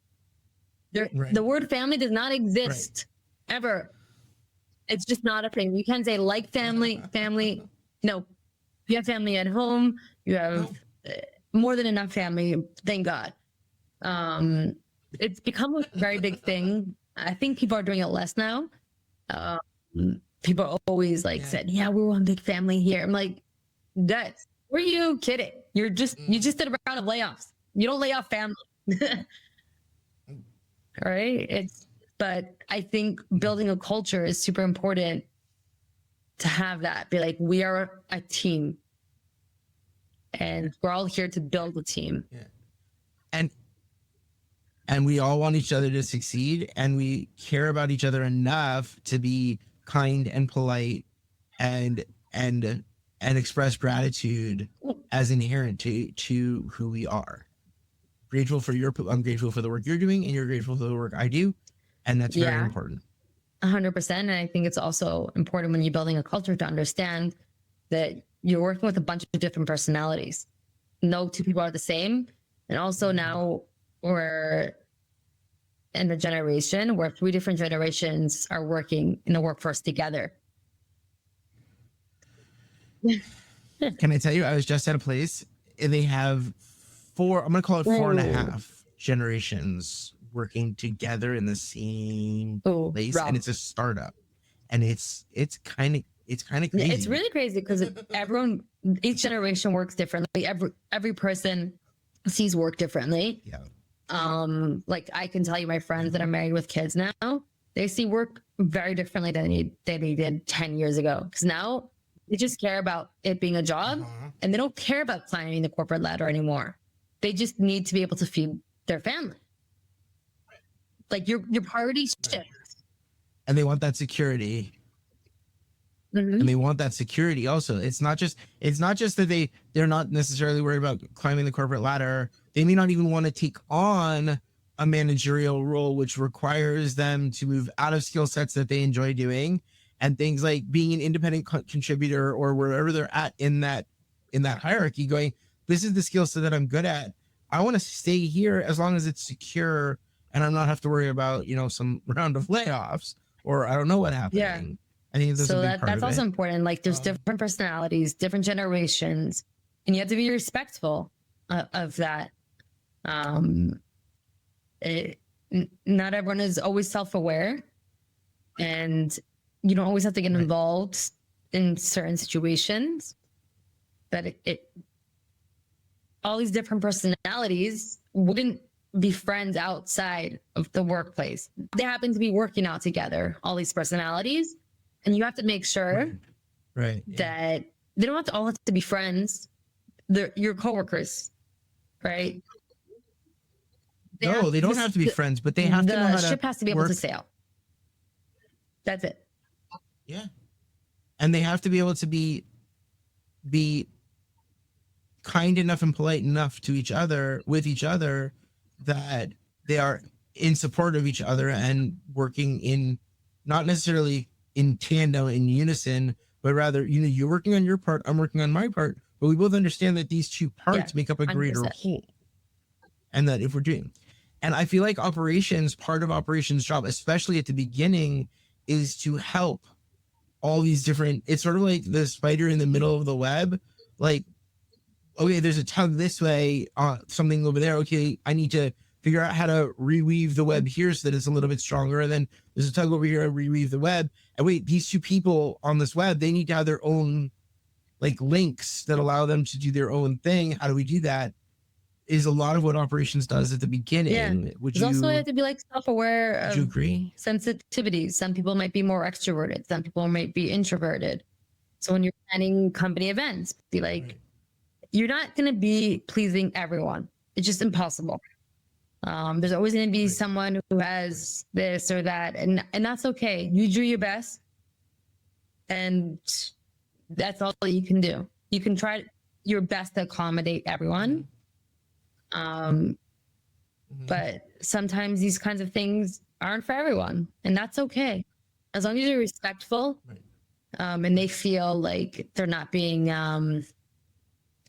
The word family does not exist ever. It's just not a thing. You can't say like family. No, you have family at home. You have more than enough family. Thank God. It's become a very big thing. I think people are doing it less now. People always said, yeah, we're one big family here. I'm like, guys, were you kidding? You just did a round of layoffs. You don't lay off family. All right. But I think building a culture is super important to have that. Be like, we are a team, and we're all here to build a team. Yeah. And we all want each other to succeed, and we care about each other enough to be kind and polite and express gratitude as inherent to who we are. I'm grateful for the work you're doing, and you're grateful for the work I do. And that's very important. 100%. And I think it's also important when you're building a culture to understand that you're working with a bunch of different personalities. No two people are the same. And also now we're in a generation where 3 different generations are working in the workforce together. Can I tell you, I was just at a place, and they have 4, I'm going to call it 4.5 generations working together in the same place. Rob. And it's a startup, and it's kind of crazy. Yeah, it's really crazy because each generation works differently. Every person sees work differently. Yeah. Like, I can tell you, my friends that are married with kids now, they see work very differently than they did 10 years ago. Because now they just care about it being a job, and they don't care about climbing the corporate ladder anymore. They just need to be able to feed their family. Like, your priorities shift. And they want that security. And they want that security also. It's not just that they're not necessarily worried about climbing the corporate ladder. They may not even want to take on a managerial role, which requires them to move out of skill sets that they enjoy doing, and things like being an independent contributor, or wherever they're at in that hierarchy, going, this is the skill set that I'm good at. I want to stay here as long as it's secure, and I'm not have to worry about, some round of layoffs, or I don't know what happening. I think that's a big part that's of also it. important. Like there's different personalities, different generations, and you have to be respectful of that. Not everyone is always self-aware, and you don't always have to get involved in certain situations. That all these different personalities wouldn't be friends outside of the workplace. They happen to be working out together, all these personalities, and you have to make sure that they don't all have to be friends. They're your coworkers, right? They don't have to be friends, but they have to know how to the ship has to be able to sail. That's it. Yeah. And they have to be able to be kind enough and polite enough to each other, with each other, that they are in support of each other and working in, not necessarily in tandem, in unison, but rather, you're working on your part, I'm working on my part, but we both understand that these two parts make up a greater 100%. whole. And that if we're doing, and I feel like part of operations job, especially at the beginning, is to help all these different, it's sort of like the spider in the middle of the web. Like, okay, there's a tug this way, something over there. Okay, I need to figure out how to reweave the web here so that it's a little bit stronger. And then there's a tug over here, reweave the web. And wait, these two people on this web, they need to have their own like links that allow them to do their own thing. How do we do that? Is a lot of what operations does at the beginning. Yeah. Would you also have to be like self-aware of, would you agree? Sensitivities. Some people might be more extroverted. Some people might be introverted. So when you're planning company events, be like, you're not going to be pleasing everyone. It's just impossible. There's always going to be someone who has this or that, and that's okay. You do your best, and that's all you can do. You can try your best to accommodate everyone. But sometimes these kinds of things aren't for everyone, and that's okay. As long as you're respectful, and they feel like they're not being,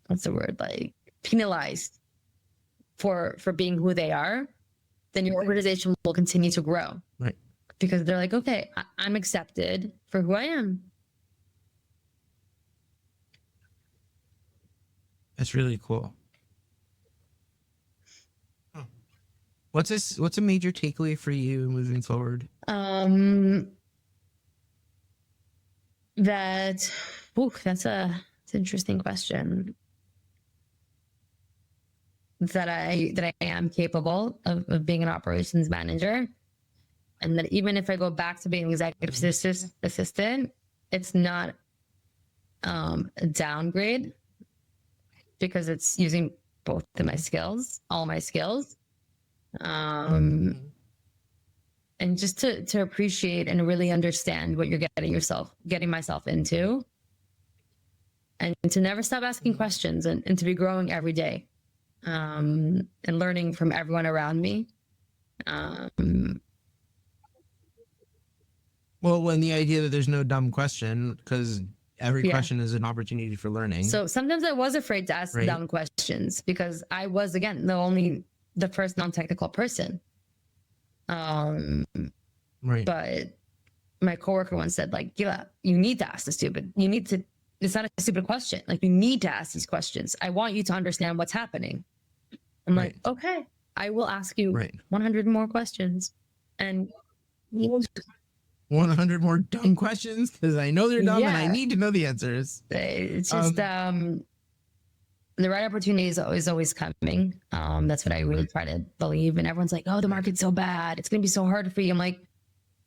what's the word, like penalized for being who they are, then your organization will continue to grow. Right. Because they're like, okay, I'm accepted for who I am. That's really cool. What's a major takeaway for you moving forward? That's an interesting question. That I am capable of being an operations manager, and that even if I go back to being an executive assistant, it's not a downgrade, because it's using both of my skills, all my skills. And just to appreciate and really understand what you're getting myself into, and to never stop asking questions, and to be growing every day, and learning from everyone around me. Well, when the idea that there's no dumb question, because every question is an opportunity for learning. So sometimes I was afraid to ask dumb questions, because I was, again, the first non-technical person. But my coworker once said, like, Gila, you need to ask it's not a stupid question. Like, you need to ask these questions. I want you to understand what's happening. I'm like, okay, I will ask you 100 more questions. And 100 more dumb questions, because I know they're dumb and I need to know the answers. It's just, the right opportunity is always coming. That's what I really try to believe. And everyone's like, oh, the market's so bad, it's going to be so hard for you. I'm like,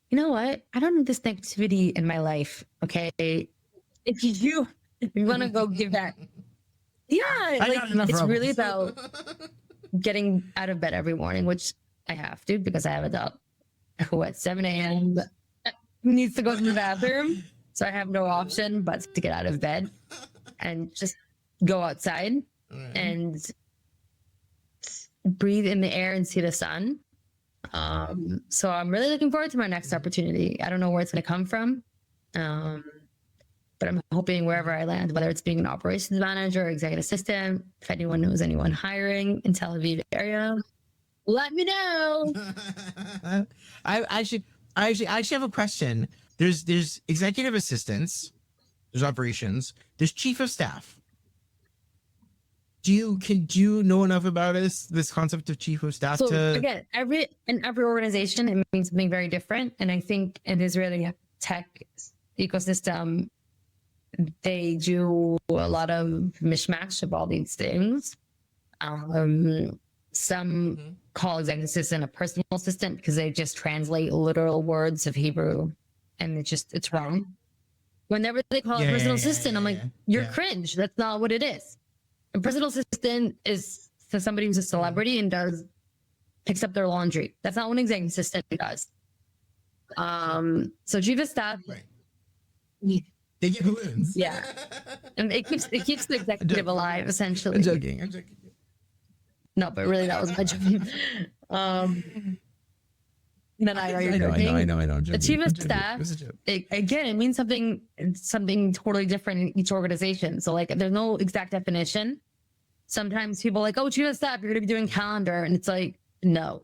you know what? I don't need this negativity in my life. Okay. If you want to go give that. Yeah. It's really about getting out of bed every morning, which I have to, because I have a dog who at 7 a.m. needs to go to the bathroom. So I have no option but to get out of bed and just go outside and breathe in the air and see the sun. So I'm really looking forward to my next opportunity. I don't know where it's going to come from. But I'm hoping wherever I land, whether it's being an operations manager or executive assistant, if anyone knows anyone hiring in Tel Aviv area, let me know. I actually have a question. there's executive assistants, there's operations, there's chief of staff. Do you know enough about this concept of chief of staff? So again, in every organization, it means something very different. And I think in the Israeli tech ecosystem, they do a lot of mishmash of all these things. Some call executive assistant a personal assistant because they just translate literal words of Hebrew, and it's wrong. Whenever they call it personal assistant, I'm like, you're cringe. That's not what it is. A personal assistant is to somebody who's a celebrity and picks up their laundry. That's not what an executive assistant does. So chief of staff, they get balloons. Yeah, and it keeps the executive alive essentially. I'm joking. No, but really, that was my joke. Then I know. The chief of staff, it means something totally different in each organization. So like, there's no exact definition. Sometimes people are like, oh, chief of staff, you're going to be doing calendar. And it's like, no,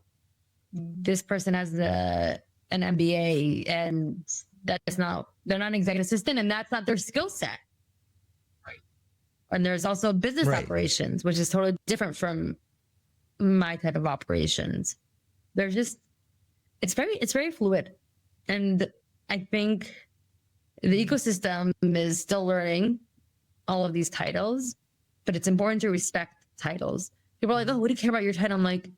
this person has an MBA and they're not an executive assistant and that's not their skill set. Right. And there's also business operations, which is totally different from my type of operations. They're just, it's very fluid. And I think the ecosystem is still learning all of these titles, but it's important to respect titles. People are like, oh, what do you care about your title? I'm like,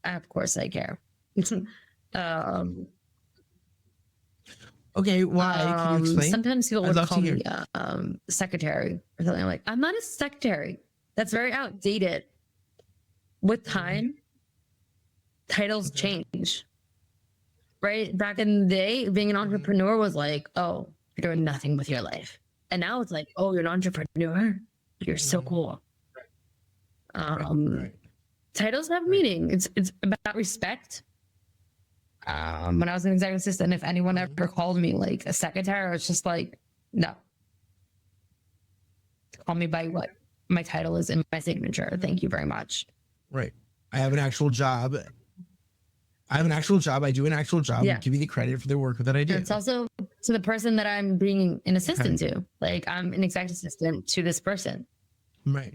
of course I care. Okay, why? Can you explain? Sometimes people would call me secretary or something. I'm like, I'm not a secretary. That's very outdated. With time, titles change. Right? Back in the day, being an entrepreneur was like, oh, you're doing nothing with your life. And now it's like, oh, you're an entrepreneur? You're so cool. Titles have meaning. It's about respect. When I was an executive assistant, if anyone ever called me like a secretary, it's just like, no. Call me by what my title is in my signature. Thank you very much. Right. I have an actual job. I do an actual job. Yeah. Give me the credit for the work that I do. And it's also to the person that I'm being an assistant to. Like, I'm an executive assistant to this person. Right.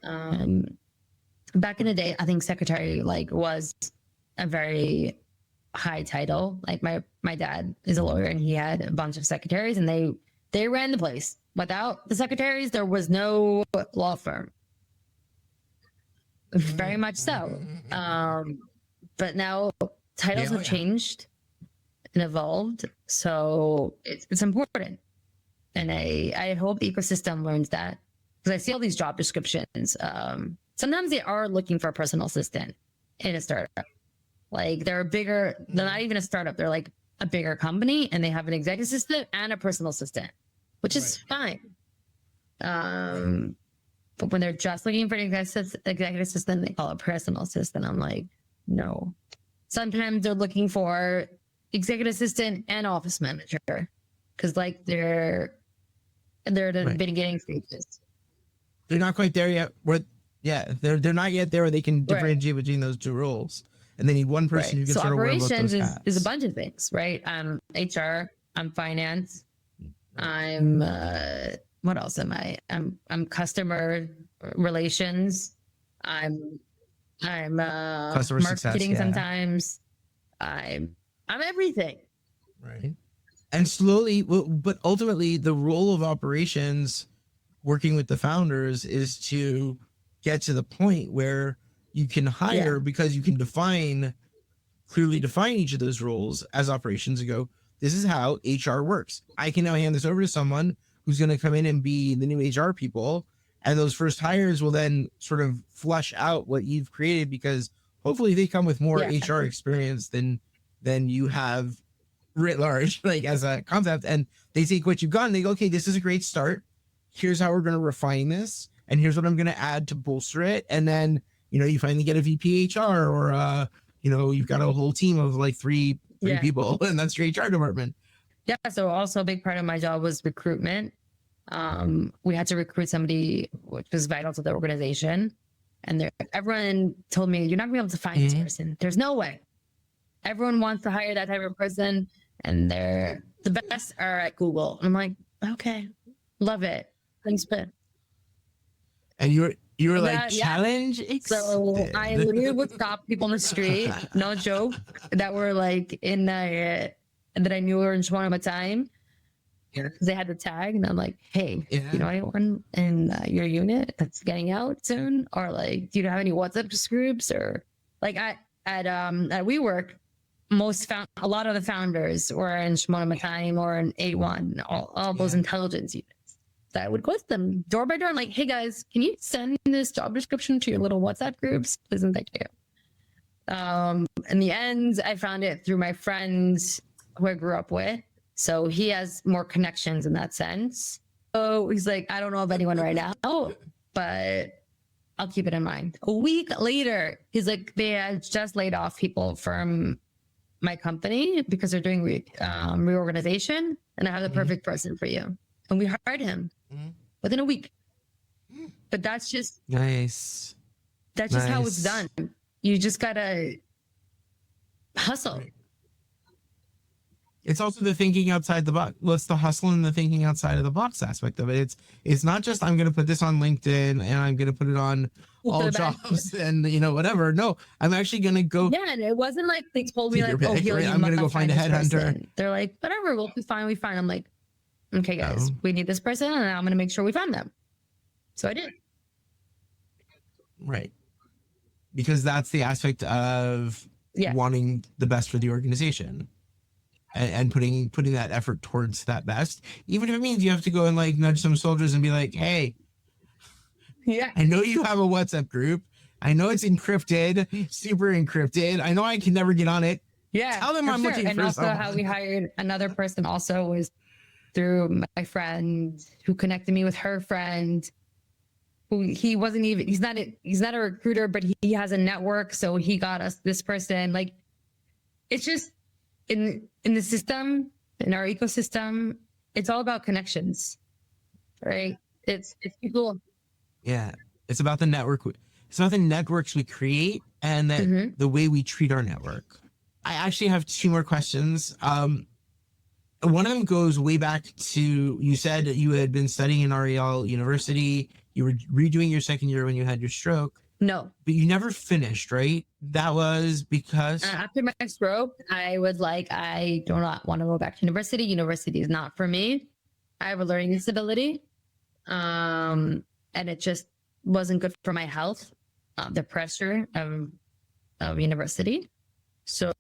Back in the day, I think secretary was a very high title. Like my dad is a lawyer and he had a bunch of secretaries and they ran the place. Without the secretaries, there was no law firm. Very much so. But now titles have changed and evolved. So it's important. And I hope the ecosystem learns that. Because I see all these job descriptions. Sometimes they are looking for a personal assistant in a startup. Like they're not even a startup. They're like a bigger company and they have an executive assistant and a personal assistant, which is fine. But when they're just looking for an executive assistant, they call it personal assistant. I'm like, no. Sometimes they're looking for executive assistant and office manager because like they're at the beginning stages. They're not quite there yet. They're not yet there where they can differentiate between those two roles. And they need one person who can sort of wear both those hats. Is a bunch of things, right? I'm HR, I'm finance, I'm what else am I? I'm customer relations. I'm customer marketing success, sometimes. I'm everything. Right. And slowly, but ultimately, the role of operations, working with the founders, is to get to the point where you can hire because you can clearly define each of those roles as operations and go, this is how HR works. I can now hand this over to someone who's going to come in and be the new HR people. And those first hires will then sort of flush out what you've created because hopefully they come with more HR experience than you have writ large, like as a concept. And they take what you've got and they go, okay, this is a great start. Here's how we're going to refine this. And here's what I'm going to add to bolster it. And then, you finally get a VP HR or, you've got a whole team of like three people and that's your HR department. Yeah. So also a big part of my job was recruitment. We had to recruit somebody which was vital to the organization. And everyone told me, you're not going to be able to find this person. There's no way. Everyone wants to hire that type of person. and they're the best are at Google. I'm like, okay, love it. Thanks, but And you were like, that, yeah. challenge So accepted. I literally would stop people on the street, no joke, that were like in the that I knew were in Shmona time. Because they had the tag, and I'm like, hey, you know anyone in your unit that's getting out soon? Or like, do you have any WhatsApp groups? Or like at WeWork, a lot of the founders were in Shmona Matayim or in A1, all those intelligence units. So I would go to them door by door. I'm like, hey guys, can you send this job description to your little WhatsApp groups? Please and thank you. In the end, I found it through my friends who I grew up with. So he has more connections in that sense. So he's like, I don't know of anyone right now, but I'll keep it in mind. A week later, he's like, they had just laid off people from my company because they're doing reorganization, and I have the perfect person for you. And we hired him within a week. But that's just nice. That's just how it's done. You just gotta hustle. It's also the thinking outside the box. Well, it's the hustle and the thinking outside of the box aspect of it. It's not just I'm going to put this on LinkedIn and I'm going to put it on all jobs and whatever. No, I'm actually going to go. Yeah, and it wasn't like they told me like, I'm going to go find a headhunter. They're like, whatever, we'll be fine. We find. I'm like, okay, guys, we need this person, and I'm going to make sure we find them. So I did. Right, because that's the aspect of wanting the best for the organization. And putting that effort towards that best, even if it means you have to go and like nudge some soldiers and be like, hey, I know you have a WhatsApp group. I know it's encrypted, super encrypted. I know I can never get on it. Yeah. Tell them I'm looking for also someone. How we hired another person also was through my friend who connected me with her friend. Who he's not a recruiter, but he has a network. So he got us this person. Like, it's just, in the system, in our ecosystem, it's all about connections, right? It's people. Yeah, it's about the network. It's about the networks we create and that the way we treat our network. I actually have two more questions. One of them goes way back to, you said that you had been studying in REL University. You were redoing your second year when you had your stroke. No. But you never finished, right? That was because after my stroke, I was like, I do not want to go back to university. University is not for me. I have a learning disability. And it just wasn't good for my health, the pressure of university. So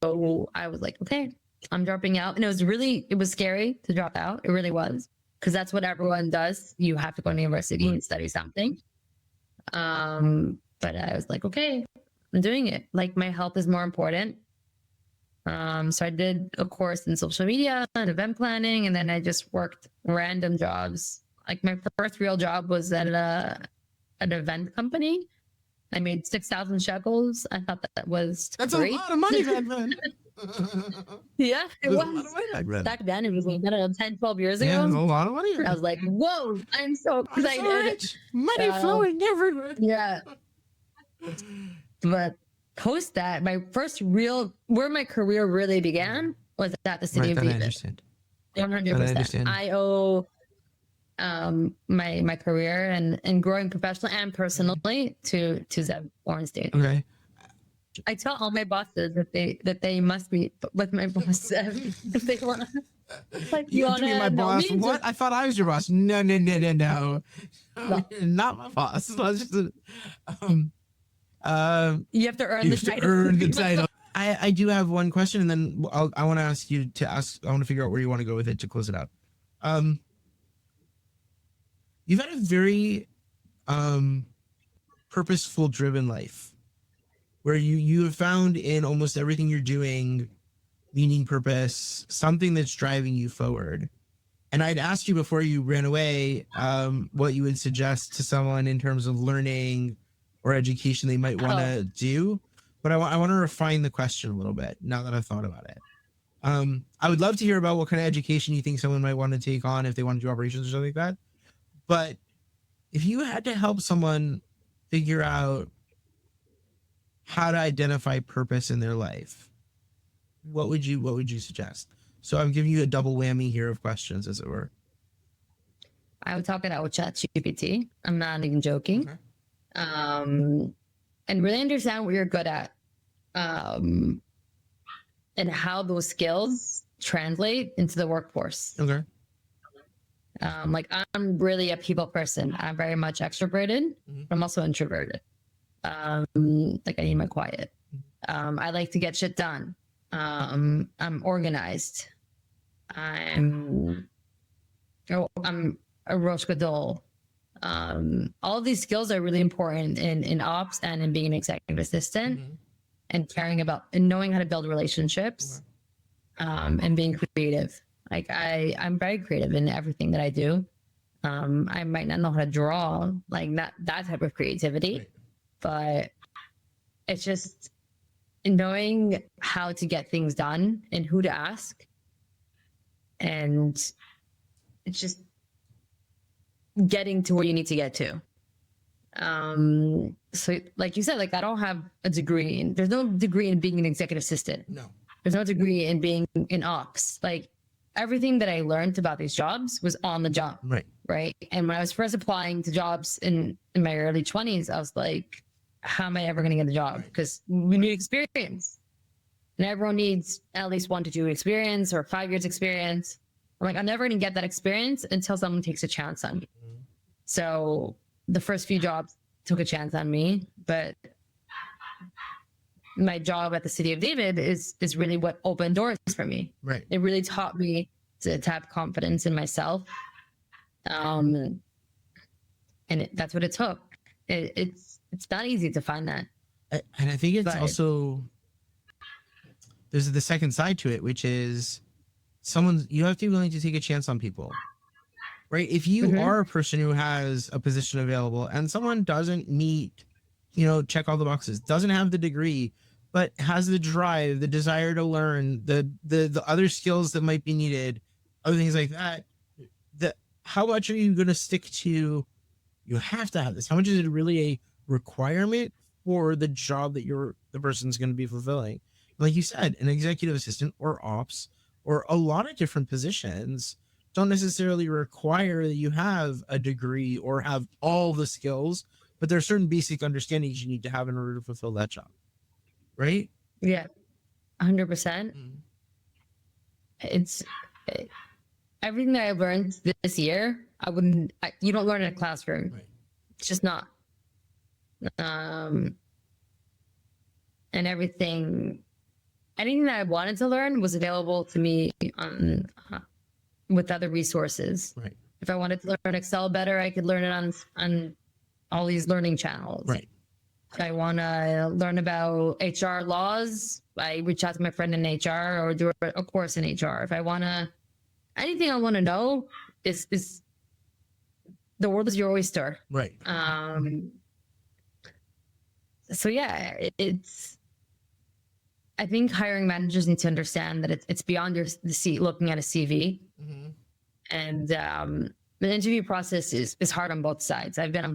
I was like, okay, I'm dropping out. And it was scary to drop out. It really was. Because that's what everyone does. You have to go to university and study something. But I was like, okay, I'm doing it. Like, my health is more important. So I did a course in social media and event planning, and then I just worked random jobs. Like, my first real job was at an event company. I made 6,000 shekels. I thought that was great. A lot of money back then. Yeah, it was. A lot of money back then. Back then, it was like, I don't know, 10, 12 years ago. Yeah, it was a lot of money. I was like, whoa, I'm so excited. So rich. Money flowing everywhere. Yeah. But post that, my first where my career really began was at the city of David. I understand. 100%. I owe my career and growing professionally and personally to Zev Orenstein. Okay. I tell all my bosses that they must be with my boss if they want to. Like, you want to be my boss? What? I thought I was your boss. No. You're not my boss. Let's just, you have to earn the title. I do have one question, and then I want to ask you to ask. I want to figure out where you want to go with it to close it out. You've had a very purposeful, driven life, where you have found in almost everything you're doing meaning, purpose, something that's driving you forward. And I'd asked you before you ran away what you would suggest to someone in terms of learning or education they might want to do. But I want to refine the question a little bit now that I've thought about it. I would love to hear about what kind of education you think someone might want to take on if they want to do operations or something like that. But if you had to help someone figure out how to identify purpose in their life, what would you suggest? So I'm giving you a double whammy here of questions, as it were. I would talk it out with ChatGPT. I'm not even joking. Okay. And really understand what you're good at, and how those skills translate into the workforce. Okay. Like I'm really a people person. I'm very much extroverted, but I'm also introverted. Like I need my quiet. I like to get shit done. I'm organized. I'm a rosh gadol. All of these skills are really important in ops and in being an executive assistant, and caring about and knowing how to build relationships, and being creative. Like I'm very creative in everything that I do. I might not know how to draw, like that type of creativity, Right. but it's just knowing how to get things done and who to ask. And it's just getting to where you need to get to. So like you said, like I don't have a degree there's no degree in being an executive assistant. No. There's no degree in being in ops. Like everything that I learned about these jobs was on the job. Right. Right. And when I was first applying to jobs in my early 20s, I was like, how am I ever going to get a job? Because we need experience. And everyone needs at least 1 to 2 experience or 5 years experience. I'm like, I'm never going to get that experience until someone takes a chance on me. So the first few jobs took a chance on me, but my job at the City of David is really what opened doors for me. Right. It really taught me to have confidence in myself. And that's what it took. It's not easy to find that. And I think it's also, there's the second side to it, which is you have to be willing to take a chance on people, right? If you are a person who has a position available and someone doesn't meet, check all the boxes, doesn't have the degree, but has the drive, the desire to learn, the other skills that might be needed, other things like that, how much are you going to stick to, you have to have this? How much is it really a requirement for the job that the person's going to be fulfilling? Like you said, an executive assistant or ops or a lot of different positions don't necessarily require that you have a degree or have all the skills, but there are certain basic understandings you need to have in order to fulfill that job. Right? Yeah, 100%. It's everything that I've learned this year. You don't learn in a classroom. Right. It's just not. And anything that I wanted to learn was available to me with other resources. Right. If I wanted to learn Excel better, I could learn it on all these learning channels. Right. If I want to learn about HR laws, I reach out to my friend in HR or do a course in HR. If I want to, anything I want to know is the world is your oyster. Right. So yeah, I think hiring managers need to understand that it's beyond the seat looking at a CV. And the interview process is hard on both sides. I've been on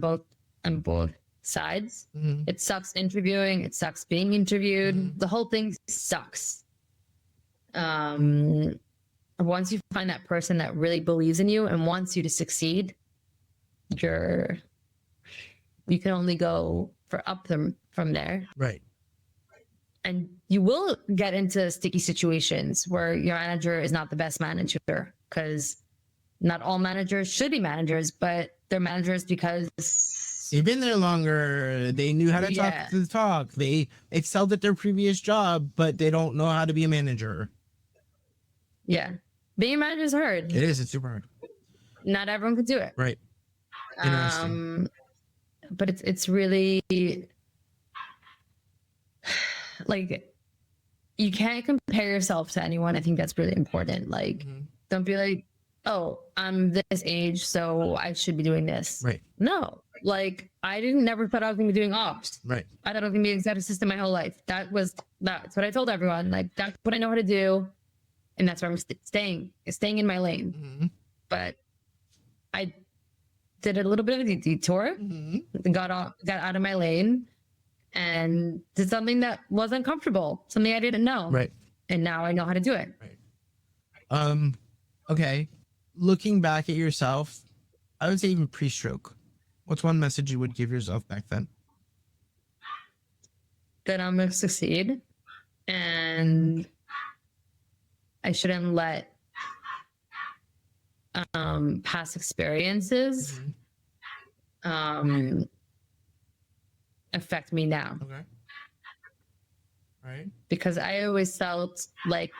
both sides. It sucks interviewing. It sucks being interviewed. The whole thing sucks. Once you find that person that really believes in you and wants you to succeed, you can only go up from there. Right. And you will get into sticky situations where your manager is not the best manager, because not all managers should be managers, but they're managers because they've been there longer. They knew how to talk. They excelled at their previous job, but they don't know how to be a manager. Yeah. Being a manager is hard. It is. It's super hard. Not everyone can do it. Right. Interesting. But it's really like, you can't compare yourself to anyone. I think that's really important. Like, don't be like, oh, I'm this age, so I should be doing this. Right. No, like I never thought I was going to be doing ops. Right. I thought I was going to be an executive assistant my whole life. That's what I told everyone. Like, that's what I know how to do. And that's where I'm staying in my lane. But I did a little bit of a detour, got out of my lane, and did something that was uncomfortable, something I didn't know. Right. And now I know how to do it. Right. Okay. Looking back at yourself, I would say even pre-stroke. What's one message you would give yourself back then? That I'm gonna succeed, and I shouldn't let past experiences affect me now. Okay. Right. Because I always felt like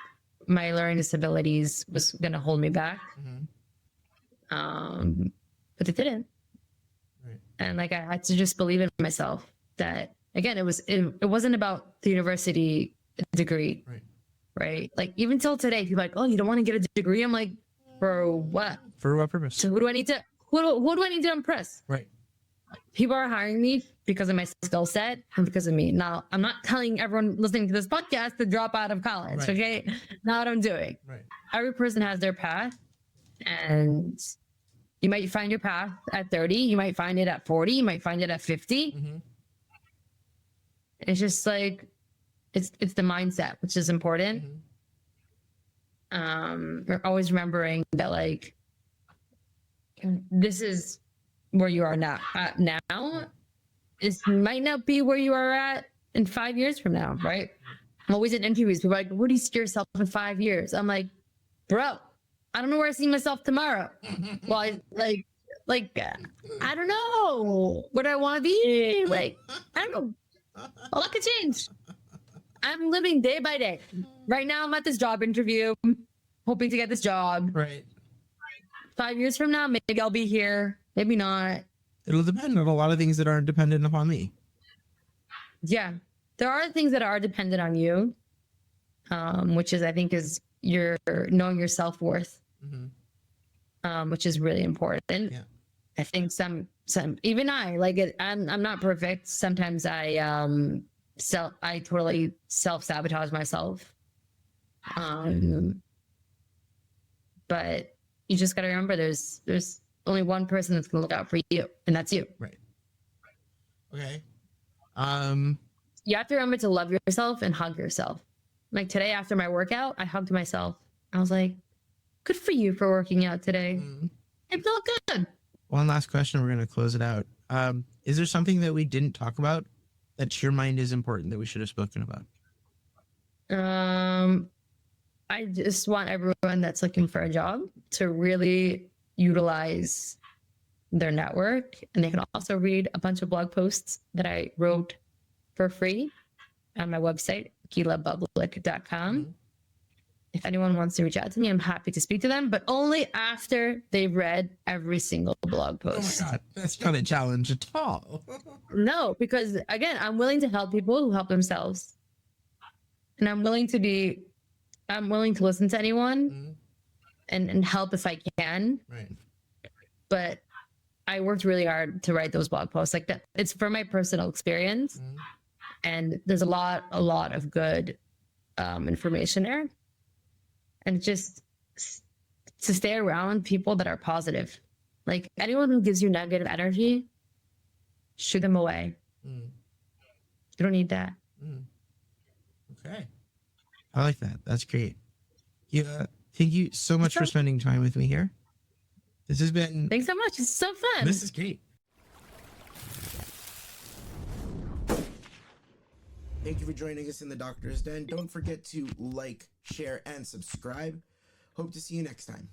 my learning disabilities was gonna hold me back. But it didn't. Right. And like I had to just believe in myself that again it wasn't about the university degree. Right. Like even till today, people are like, oh, you don't want to get a degree? I'm like, for what? For what purpose? So who do I need to impress? Right. People are hiring me because of my skill set and because of me. Now, I'm not telling everyone listening to this podcast to drop out of college, Right. okay? Not what I'm doing. Right. Every person has their path, and you might find your path at 30, you might find it at 40, you might find it at 50. It's just like it's the mindset, which is important. We're always remembering that like this is where you are now. This might not be where you are at in 5 years from now, right? I'm always in interviews. People are like, "Where do you see yourself in 5 years?" I'm like, "Bro, I don't know where I see myself tomorrow." Well, I don't know what I want to be. Like, I don't know. A lot could change. I'm living day by day. Right now, I'm at this job interview, hoping to get this job. Right. 5 years from now, maybe I'll be here. Maybe not. It'll depend on a lot of things that aren't dependent upon me. Yeah. There are things that are dependent on you, which is, I think, is your knowing your self-worth, which is really important. Yeah. I think some even I like it. I'm not perfect. Sometimes I totally self-sabotage myself. But you just got to remember there's only one person that's going to look out for you, and that's you. Right. Okay. You have to remember to love yourself and hug yourself. Like today after my workout, I hugged myself. I was like, good for you for working out today. It felt good. One last question. We're going to close it out. Is there something that we didn't talk about that to your mind is important that we should have spoken about? I just want everyone that's looking for a job to really utilize their network, and they can also read a bunch of blog posts that I wrote for free on my website, gilabublick.com. If anyone wants to reach out to me, I'm happy to speak to them, but only after they've read every single blog post. Oh my God, that's not a challenge at all. No, because again, I'm willing to help people who help themselves. And I'm willing to listen to anyone and help if I can. Right. But I worked really hard to write those blog posts like that. It's for my personal experience. And there's a lot of good information there. And just to stay around people that are positive. Like anyone who gives you negative energy, shoo them away. You don't need that. Okay. I like that. That's great. Yeah. Thank you so much for spending time with me here. This has been... Thanks so much. It's so fun. This is great. Thank you for joining us in the Doctor's Den. Don't forget to like, share, and subscribe. Hope to see you next time.